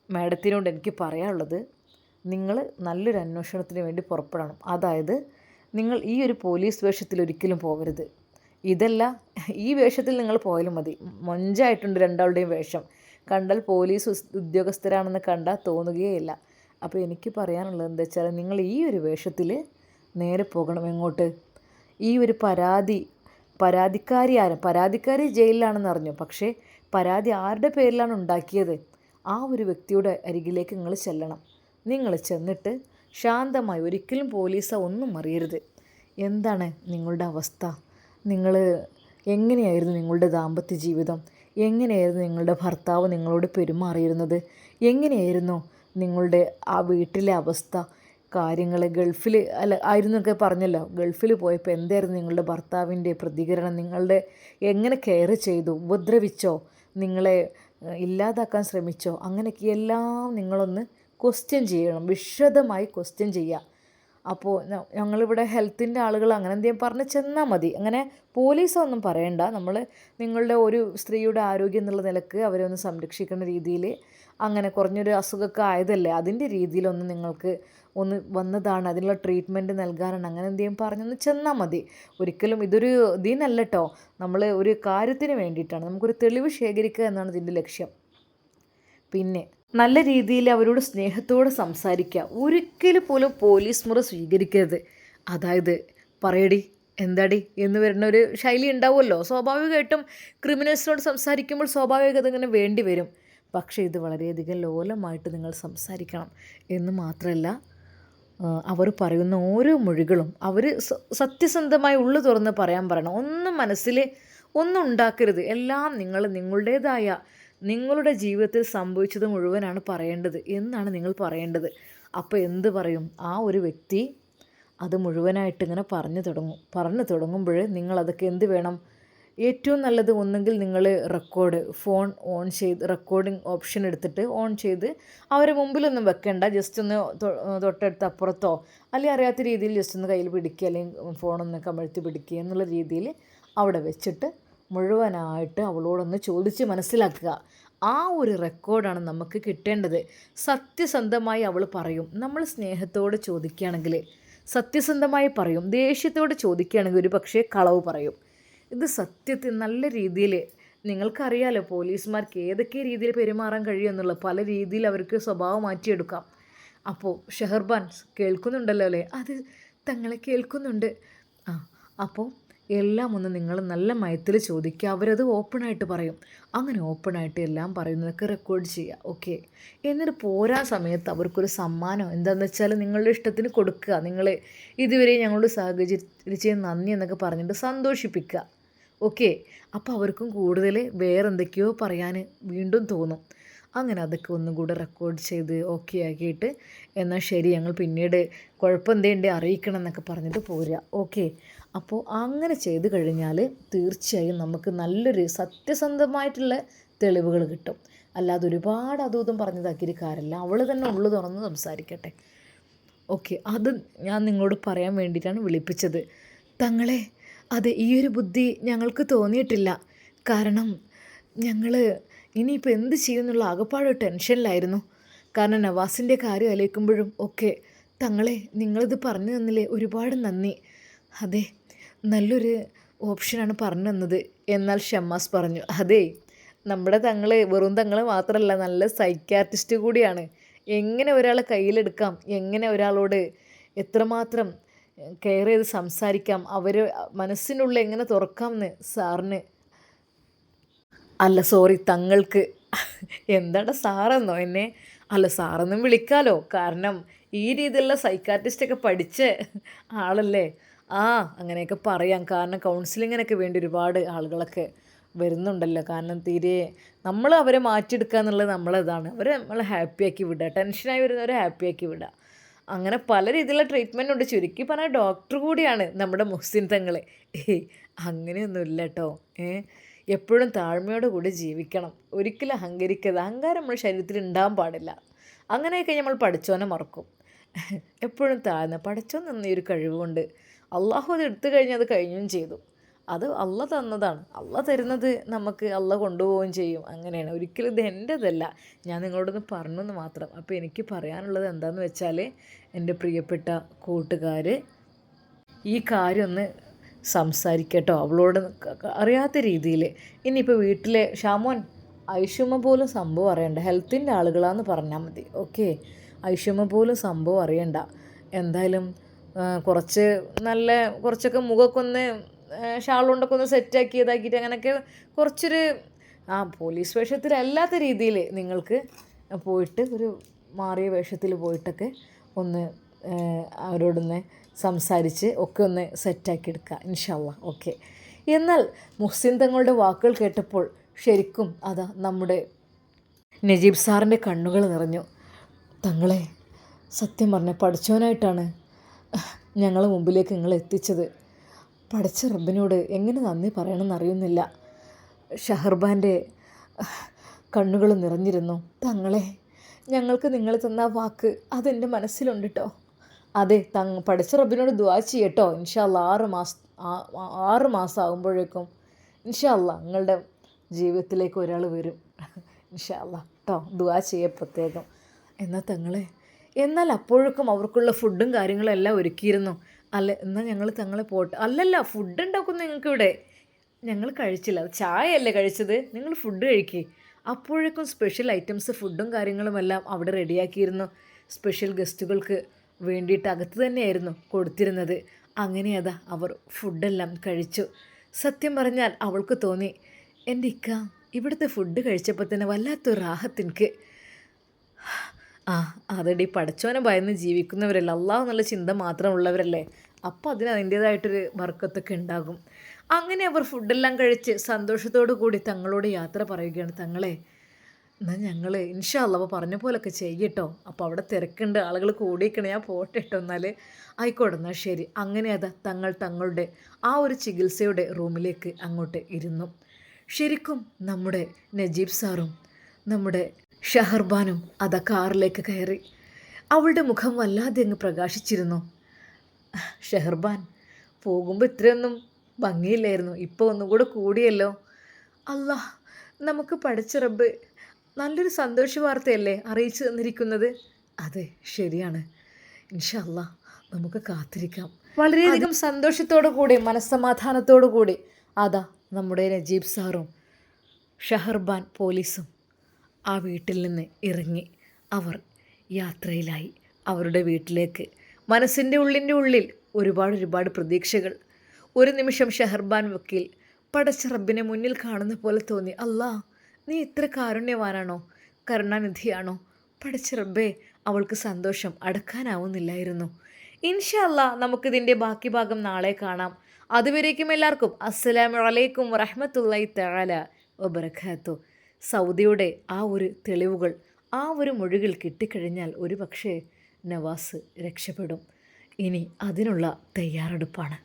മാഡത്തിനോട് എനിക്ക് പറയാനുള്ളത്, നിങ്ങൾ നല്ലൊരു അന്വേഷണത്തിന് വേണ്ടി പുറപ്പെടണം. അതായത് നിങ്ങൾ ഈ ഒരു പോലീസ് വേഷത്തിൽ ഒരിക്കലും പോകരുത്. ഇതല്ല, ഈ വേഷത്തിൽ നിങ്ങൾ പോയാലും മതി. മൊഞ്ചായിട്ടുണ്ട് രണ്ടാളുടെയും വേഷം. കണ്ടാൽ പോലീസ് ഉദ്യോഗസ്ഥരാണെന്ന് കണ്ടാൽ തോന്നുകയില്ല. അപ്പോൾ എനിക്ക് പറയാനുള്ളത് എന്താ വെച്ചാൽ, നിങ്ങൾ ഈ ഒരു വേഷത്തിൽ നേരെ പോകണം. എങ്ങോട്ട്? ഈ ഒരു പരാതിക്കാരി ജയിലിലാണെന്ന് അറിഞ്ഞു. പക്ഷേ പരാതി ആരുടെ പേരിലാണ് ഉണ്ടാക്കിയത്, ആ ഒരു വ്യക്തിയുടെ അരികിലേക്ക് നിങ്ങൾ ചെല്ലണം. നിങ്ങൾ ചെന്നിട്ട് ശാന്തമായി, ഒരിക്കലും പോലീസ് ഒന്നും അറിയരുത്, എന്താണ് നിങ്ങളുടെ അവസ്ഥ, നിങ്ങൾ എങ്ങനെയായിരുന്നു നിങ്ങളുടെ ദാമ്പത്യ ജീവിതം, എങ്ങനെയായിരുന്നു നിങ്ങളുടെ ഭർത്താവ് നിങ്ങളോട് പെരുമാറിയിരുന്നത്, എങ്ങനെയായിരുന്നു നിങ്ങളുടെ ആ വീട്ടിലെ അവസ്ഥ, കാര്യങ്ങൾ ഗൾഫിൽ ആയിരുന്നൊക്കെ പറഞ്ഞല്ലോ. ഗൾഫിൽ പോയപ്പോൾ എന്തായിരുന്നു നിങ്ങളുടെ ഭർത്താവിൻ്റെ പ്രതികരണം, നിങ്ങളുടെ എങ്ങനെ കെയർ ചെയ്തു, ഉപദ്രവിച്ചോ, നിങ്ങളെ ഇല്ലാതാക്കാൻ ശ്രമിച്ചോ, അങ്ങനെയൊക്കെ എല്ലാം നിങ്ങളൊന്ന് ക്വസ്റ്റ്യൻ ചെയ്യണം, വിശദമായി ക്വസ്റ്റ്യൻ ചെയ്യുക. അപ്പോൾ ഞങ്ങളിവിടെ ഹെൽത്തിൻ്റെ ആളുകൾ അങ്ങനെ എന്തെങ്കിലും പറഞ്ഞ് ചെന്നാൽ മതി. അങ്ങനെ പോലീസൊന്നും പറയണ്ട. നമ്മൾ നിങ്ങളുടെ ഒരു സ്ത്രീയുടെ ആരോഗ്യം എന്നുള്ള നിലക്ക് അവരെ ഒന്ന് സംരക്ഷിക്കുന്ന രീതിയിൽ, അങ്ങനെ കുറഞ്ഞൊരു അസുഖമൊക്കെ ആയതല്ലേ, അതിൻ്റെ രീതിയിലൊന്ന് നിങ്ങൾക്ക് ഒന്ന് വന്നതാണ്, അതിനുള്ള ട്രീറ്റ്മെൻറ്റ് നൽകാനാണ്, അങ്ങനെ എന്തെങ്കിലും പറഞ്ഞൊന്ന് ചെന്നാൽ മതി. ഒരിക്കലും ഇതൊരു ഇതിനല്ല കേട്ടോ, നമ്മൾ ഒരു കാര്യത്തിന് വേണ്ടിയിട്ടാണ്, നമുക്കൊരു തെളിവ് ശേഖരിക്കുക എന്നാണ് ഇതിൻ്റെ ലക്ഷ്യം. പിന്നെ നല്ല രീതിയിൽ അവരോട് സ്നേഹത്തോടെ സംസാരിക്കുക. ഒരിക്കലും പോലും പോലീസ് മുറ സ്വീകരിക്കരുത്. അതായത് പറയടി, എന്താടി എന്ന് വരുന്ന ഒരു ശൈലി ഉണ്ടാവുമല്ലോ. സ്വാഭാവികമായിട്ടും ക്രിമിനൽസിനോട് സംസാരിക്കുമ്പോൾ സ്വാഭാവികത ഇങ്ങനെ വേണ്ടി വരും. പക്ഷേ ഇത് വളരെയധികം ലോലമായിട്ട് നിങ്ങൾ സംസാരിക്കണം എന്ന് മാത്രമല്ല, അവർ പറയുന്ന ഓരോ മൊഴികളും അവർ സത്യസന്ധമായി ഉള്ളു തുറന്ന് പറയാൻ പറയണം. ഒന്നും മനസ്സിൽ ഒന്നും ഉണ്ടാക്കരുത്. എല്ലാം നിങ്ങളുടേതായ നിങ്ങളുടെ ജീവിതത്തിൽ സംഭവിച്ചത് മുഴുവനാണ് പറയേണ്ടത് എന്നാണ് നിങ്ങൾ പറയേണ്ടത്. അപ്പോൾ എന്ത് പറയും? ആ ഒരു വ്യക്തി അത് മുഴുവനായിട്ട് ഇങ്ങനെ പറഞ്ഞു തുടങ്ങുമ്പോൾ നിങ്ങളതൊക്കെ എന്ത് വേണം? ഏറ്റവും നല്ലത് ഒന്നെങ്കിൽ നിങ്ങൾ ഫോൺ ഓൺ ചെയ്ത് റെക്കോർഡിംഗ് ഓപ്ഷൻ എടുത്തിട്ട് ഓൺ ചെയ്ത് അവരെ മുമ്പിലൊന്നും വെക്കേണ്ട, ജസ്റ്റ് ഒന്ന് തൊട്ടടുത്ത് അപ്പുറത്തോ അല്ലെങ്കിൽ അറിയാത്ത രീതിയിൽ ജസ്റ്റ് ഒന്ന് കയ്യിൽ പിടിക്കുക, അല്ലെങ്കിൽ ഫോണൊന്ന് കമഴ്ത്തി പിടിക്കുക എന്നുള്ള രീതിയിൽ അവിടെ വെച്ചിട്ട് മുഴുവനായിട്ട് അവളോടൊന്ന് ചോദിച്ച് മനസ്സിലാക്കുക. ആ ഒരു റെക്കോർഡാണ് നമുക്ക് കിട്ടേണ്ടത്. സത്യസന്ധമായി അവൾ പറയും. നമ്മൾ സ്നേഹത്തോടെ ചോദിക്കുകയാണെങ്കിൽ സത്യസന്ധമായി പറയും. ദേഷ്യത്തോടെ ചോദിക്കുകയാണെങ്കിൽ ഒരു പക്ഷേ കളവ് പറയും. ഇത് സത്യത്തിൽ നല്ല രീതിയിൽ, നിങ്ങൾക്കറിയാലോ പോലീസുമാർക്ക് ഏതൊക്കെ രീതിയിൽ പെരുമാറാൻ കഴിയുമെന്നുള്ളത്. പല രീതിയിൽ അവർക്ക് സ്വഭാവം മാറ്റിയെടുക്കാം. അപ്പോൾ ഷെഹർബാൻ കേൾക്കുന്നുണ്ടല്ലോ അല്ലേ? അത് തങ്ങളെ കേൾക്കുന്നുണ്ട്. അപ്പോൾ എല്ലാം ഒന്ന് നിങ്ങൾ നല്ല മയത്തിൽ ചോദിക്കുക. അവരത് ഓപ്പണായിട്ട് പറയും. അങ്ങനെ ഓപ്പണായിട്ട് എല്ലാം പറയുന്നതൊക്കെ റെക്കോർഡ് ചെയ്യുക. ഓക്കെ, എന്നിട്ട് പോരാ സമയത്ത് അവർക്കൊരു സമ്മാനം എന്താണെന്ന് വെച്ചാൽ നിങ്ങളുടെ ഇഷ്ടത്തിന് കൊടുക്കുക. നിങ്ങൾ ഇതുവരെ ഞങ്ങളോട് സഹകരിച്ചതിന് നന്ദി എന്നൊക്കെ പറഞ്ഞിട്ട് സന്തോഷിപ്പിക്കുക. ഓക്കെ, അപ്പോൾ അവർക്കും കൂടുതൽ വേറെന്തൊക്കെയോ പറയാൻ വീണ്ടും തോന്നും. അങ്ങനെ അതൊക്കെ ഒന്നും കൂടെ റെക്കോർഡ് ചെയ്ത് ഓക്കെ ആക്കിയിട്ട് എന്നാൽ ശരി ഞങ്ങൾ പിന്നീട് കുഴപ്പം എന്തേണ്ടേ അറിയിക്കണം എന്നൊക്കെ പറഞ്ഞിട്ട് പോരുക. ഓക്കെ, അപ്പോൾ അങ്ങനെ ചെയ്ത് കഴിഞ്ഞാൽ തീർച്ചയായും നമുക്ക് നല്ലൊരു സത്യസന്ധമായിട്ടുള്ള തെളിവുകൾ കിട്ടും. അല്ലാതെ ഒരുപാട് അതും പറഞ്ഞതാക്കിയൊരു കാര്യമല്ല. അവൾ തന്നെ ഉള്ളു തുറന്ന് സംസാരിക്കട്ടെ. ഓക്കെ, അത് ഞാൻ നിങ്ങളോട് പറയാൻ വേണ്ടിയിട്ടാണ് വിളിപ്പിച്ചത്. തങ്ങളെ, അതെ, ഈ ഒരു ബുദ്ധി ഞങ്ങൾക്ക് തോന്നിയിട്ടില്ല. കാരണം ഞങ്ങൾ ഇനിയിപ്പോൾ എന്ത് ചെയ്യുമെന്നുള്ള ആകപ്പാട് ടെൻഷനിലായിരുന്നു. കാരണം നവാസിൻ്റെ കാര്യം ആലോചിക്കുമ്പോഴും ഒക്കെ. തങ്ങളെ, നിങ്ങളിത് പറഞ്ഞു തന്നില്ലേ, ഒരുപാട് നന്ദി. അതെ, നല്ലൊരു ഓപ്ഷനാണ് പറഞ്ഞു തന്നത്. എന്നാൽ ഷമ്മാസ് പറഞ്ഞു, അതെ, നമ്മുടെ തങ്ങളെ വെറും തങ്ങളെ മാത്രമല്ല, നല്ല സൈക്യാട്രിസ്റ്റ് കൂടിയാണ്. എങ്ങനെ ഒരാളെ കയ്യിലെടുക്കാം, എങ്ങനെ ഒരാളോട് എത്രമാത്രം കെയർ ചെയ്ത് സംസാരിക്കാം, അവർ മനസ്സിനുള്ളിൽ എങ്ങനെ തുറക്കാം എന്ന് സാറിന്, അല്ല സോറി തങ്ങൾക്ക്, എന്താണ് സാറെന്നോ എന്നെ? അല്ല സാറെന്നും വിളിക്കാലോ, കാരണം ഈ രീതിയിലുള്ള സൈക്കാട്രിസ്റ്റൊക്കെ പഠിച്ച ആളല്ലേ. അങ്ങനെയൊക്കെ പറയാം. കാരണം കൗൺസിലിങ്ങിനൊക്കെ വേണ്ടി ഒരുപാട് ആളുകളൊക്കെ വരുന്നുണ്ടല്ലോ. കാരണം തീരെ നമ്മൾ അവരെ മാറ്റിയെടുക്കുക എന്നുള്ളത് നമ്മളതാണ്. അവരെ നമ്മൾ ഹാപ്പിയാക്കി വിടുക, ടെൻഷനായി വരുന്നവരെ ഹാപ്പിയാക്കി വിടുക. അങ്ങനെ പല രീതിയിലുള്ള ട്രീറ്റ്മെൻ്റ് ഉണ്ട്. ചുരുക്കി പറഞ്ഞാൽ ഡോക്ടർ കൂടിയാണ് നമ്മുടെ മുഹ്സിൻ തങ്ങൾ. അങ്ങനെയൊന്നുമില്ല കേട്ടോ. എപ്പോഴും താഴ്മയോട് കൂടി ജീവിക്കണം. ഒരിക്കലും അഹങ്കരിക്കരുത്. അഹങ്കാരം നമ്മുടെ ശരീരത്തിൽ ഉണ്ടാകാൻ പാടില്ല. അങ്ങനെയൊക്കെ നമ്മൾ പഠിച്ചോനെ മറക്കും. എപ്പോഴും താഴ്ന്ന പഠിച്ചോൻ നിന്ന ഒരു കഴിവുകൊണ്ട് അള്ളാഹു അത് എടുത്തു കഴിഞ്ഞാൽ അത് കഴിഞ്ഞും ചെയ്തു. അത് അള്ള തന്നതാണ്. അള്ള തരുന്നത് നമുക്ക് അള്ള കൊണ്ടുപോവുകയും ചെയ്യും. അങ്ങനെയാണ്. ഒരിക്കലും ഇത് എൻ്റെതല്ല. ഞാൻ നിങ്ങളോടൊന്ന് പറഞ്ഞെന്ന് മാത്രം. അപ്പോൾ എനിക്ക് പറയാനുള്ളത് എന്താണെന്ന് വെച്ചാൽ, എൻ്റെ പ്രിയപ്പെട്ട കൂട്ടുകാർ ഈ കാര്യം ഒന്ന് സംസാരിക്കട്ടോ അവളോട് അറിയാത്ത രീതിയിൽ. ഇനിയിപ്പോൾ വീട്ടിലെ ഷാമോൻ ഐഷുമ്മ പോലും സംഭവം അറിയണ്ട, ഹെൽത്തിൻ്റെ ആളുകളാന്ന് പറഞ്ഞാൽ മതി. ഓക്കെ, ഐഷുമ്മ പോലും സംഭവം അറിയണ്ട. എന്തായാലും കുറച്ചൊക്കെ മുഖമൊക്കെ ഒന്ന് ഷാൾ കൊണ്ടൊക്കെ ഒന്ന് സെറ്റാക്കി ഇതാക്കിയിട്ട് അങ്ങനെയൊക്കെ കുറച്ചൊരു പോലീസ് വേഷത്തിലല്ലാത്ത രീതിയിൽ നിങ്ങൾക്ക് പോയിട്ട് ഒരു മാറിയ വേഷത്തിൽ പോയിട്ടൊക്കെ ഒന്ന് അവരോടൊന്ന് സംസാരിച്ച് ഒക്കെ ഒന്ന് സെറ്റാക്കി എടുക്കുക ഇൻഷാ അല്ലാഹ്. ഓക്കെ. എന്നാൽ മുഹ്സിൻ തങ്ങളുടെ വാക്കുകൾ കേട്ടപ്പോൾ ശരിക്കും അതാ നമ്മുടെ നജീബ് സാറിൻ്റെ കണ്ണുകൾ നിറഞ്ഞു. തങ്ങളെ, സത്യം പറഞ്ഞ പഠിച്ചവനായിട്ടാണ് ഞങ്ങളെ മുമ്പിലേക്ക് നിങ്ങൾ എത്തിച്ചത്. പഠിച്ച റബ്ബിനോട് എങ്ങനെ നന്ദി പറയണമെന്നറിയുന്നില്ല. ഷഹർബാൻ്റെ കണ്ണുകൾ നിറഞ്ഞിരുന്നു. തങ്ങളെ, ഞങ്ങൾക്ക് നിങ്ങൾ തന്ന വാക്ക് അതെൻ്റെ മനസ്സിലുണ്ട് കേട്ടോ. അതെ, പഠിച്ച റബ്ബിനോട് ദുആ ചെയ്യട്ടോ. ഇൻഷാ അല്ലാഹ് 6 മാസം ആകുമ്പോഴേക്കും ഇൻഷാ അല്ലാഹ് നിങ്ങളുടെ ജീവിതത്തിലേക്ക് ഒരാൾ വരും. ഇൻഷാ അല്ലാഹ് കേട്ടോ, ദുആ ചെയ്യ പ്രത്യേകം. എന്നാൽ തങ്ങളെ, എന്നാൽ അപ്പോഴേക്കും അവർക്കുള്ള ഫുഡും കാര്യങ്ങളും എല്ലാം ഒരുക്കിയിരുന്നു. എന്നാൽ ഞങ്ങൾ തങ്ങളെ പോട്ടെ. അല്ലല്ല, ഫുഡ് ഉണ്ടാക്കും നിങ്ങൾക്കിവിടെ. ഞങ്ങൾ കഴിച്ചില്ല, ചായയല്ലേ കഴിച്ചത്, നിങ്ങൾ ഫുഡ് കഴിക്കുക. അപ്പോഴേക്കും സ്പെഷ്യൽ ഐറ്റംസ് ഫുഡും കാര്യങ്ങളുമെല്ലാം അവിടെ റെഡിയാക്കിയിരുന്നു. സ്പെഷ്യൽ ഗസ്റ്റുകൾക്ക് വേണ്ടിയിട്ട് അകത്ത് തന്നെയായിരുന്നു കൊടുത്തിരുന്നത്. അങ്ങനെ അതാ അവർ ഫുഡെല്ലാം കഴിച്ചു. സത്യം പറഞ്ഞാൽ അവൾക്ക് തോന്നി, എൻ്റെ ഇക്ക ഇവിടുത്തെ ഫുഡ് കഴിച്ചപ്പോൾ തന്നെ വല്ലാത്തൊരു റാഹത്ത് എനിക്ക്. അതടി, പടച്ചോനെ ഭയന്ന് ജീവിക്കുന്നവരല്ലേ, അള്ളാഹു എന്നുള്ള ചിന്ത മാത്രമുള്ളവരല്ലേ, അപ്പോൾ അതിൻ്റേതായിട്ടൊരു ബർക്കത്തൊക്കെ ഉണ്ടാകും. അങ്ങനെ അവർ ഫുഡെല്ലാം കഴിച്ച് സന്തോഷത്തോടു കൂടി തങ്ങളോട് യാത്ര പറയുകയാണ്. തങ്ങളെ, എന്നാൽ ഞങ്ങൾ ഇൻഷാ അല്ലാഹ് അപ്പോൾ പറഞ്ഞ പോലൊക്കെ ചെയ്യട്ടോ. അപ്പോൾ അവിടെ തിരക്കുണ്ട്, ആളുകൾ കൂടിയിരിക്കണം, ഞാൻ പോട്ടെ കേട്ടോ. എന്നാൽ ആയിക്കോട്ടെ, എന്നാൽ ശരി. അങ്ങനെ അതാ തങ്ങളുടെ ആ ഒരു ചികിത്സയുടെ റൂമിലേക്ക് അങ്ങോട്ട് ഇരുന്നു. ശരിക്കും നമ്മുടെ നജീബ് സാറും നമ്മുടെ ഷഹർബാനും അതാ കാറിലേക്ക് കയറി. അവളുടെ മുഖം വല്ലാതെ അങ്ങ് പ്രകാശിച്ചിരുന്നു. ഷഹർബാൻ, പോകുമ്പോൾ ഇത്രയൊന്നും ഭംഗിയില്ലായിരുന്നു, ഇപ്പോൾ ഒന്നും കൂടെ കൂടിയല്ലോ. അല്ലാഹ്, നമുക്ക് പഠിച്ച റബ്ബ് നല്ലൊരു സന്തോഷ വാർത്തയല്ലേ അറിയിച്ചു തന്നിരിക്കുന്നത്. അതെ, ശരിയാണ്. ഇൻഷാ അല്ലാഹ് നമുക്ക് കാത്തിരിക്കാം. വളരെയധികം സന്തോഷത്തോടു കൂടി മനസ്സമാധാനത്തോടു കൂടി അതാ നമ്മുടെ നജീബ് സാറും ഷഹർബാൻ പോലീസും ആ വീട്ടിൽ നിന്ന് ഇറങ്ങി അവർ യാത്രയിലായി അവരുടെ വീട്ടിലേക്ക്. മനസ്സിൻ്റെ ഉള്ളിൽ ഒരുപാട് പ്രതീക്ഷകൾ. ഒരു നിമിഷം ഷഹർബാൻ വക്കീൽ പടച്ച റബ്ബിനെ മുന്നിൽ കാണുന്ന പോലെ തോന്നി. അല്ലാ, നീ ഇത്ര കാരുണ്യവാനാണോ, കരുണാനിധിയാണോ? പടച്ച റബ്ബേ, അവൾക്ക് സന്തോഷം അടക്കാനാവുന്നില്ലായിരുന്നു. ഇൻഷാ അല്ലാ നമുക്കിതിൻ്റെ ബാക്കി ഭാഗം നാളെ കാണാം. അതുവരേക്കും എല്ലാവർക്കും അസ്സലാമു അലൈക്കും വറഹ്മത്തുള്ളാഹി തആല വബറകാതുഹു. സൗദിയുടെ ആ ഒരു തെളിവുകൾ, ആ ഒരു മൊഴികൾ കിട്ടിക്കഴിഞ്ഞാൽ ഒരു പക്ഷേ നവാസ് രക്ഷപ്പെടും. ഇനി അതിനുള്ള തയ്യാറെടുപ്പാണ്.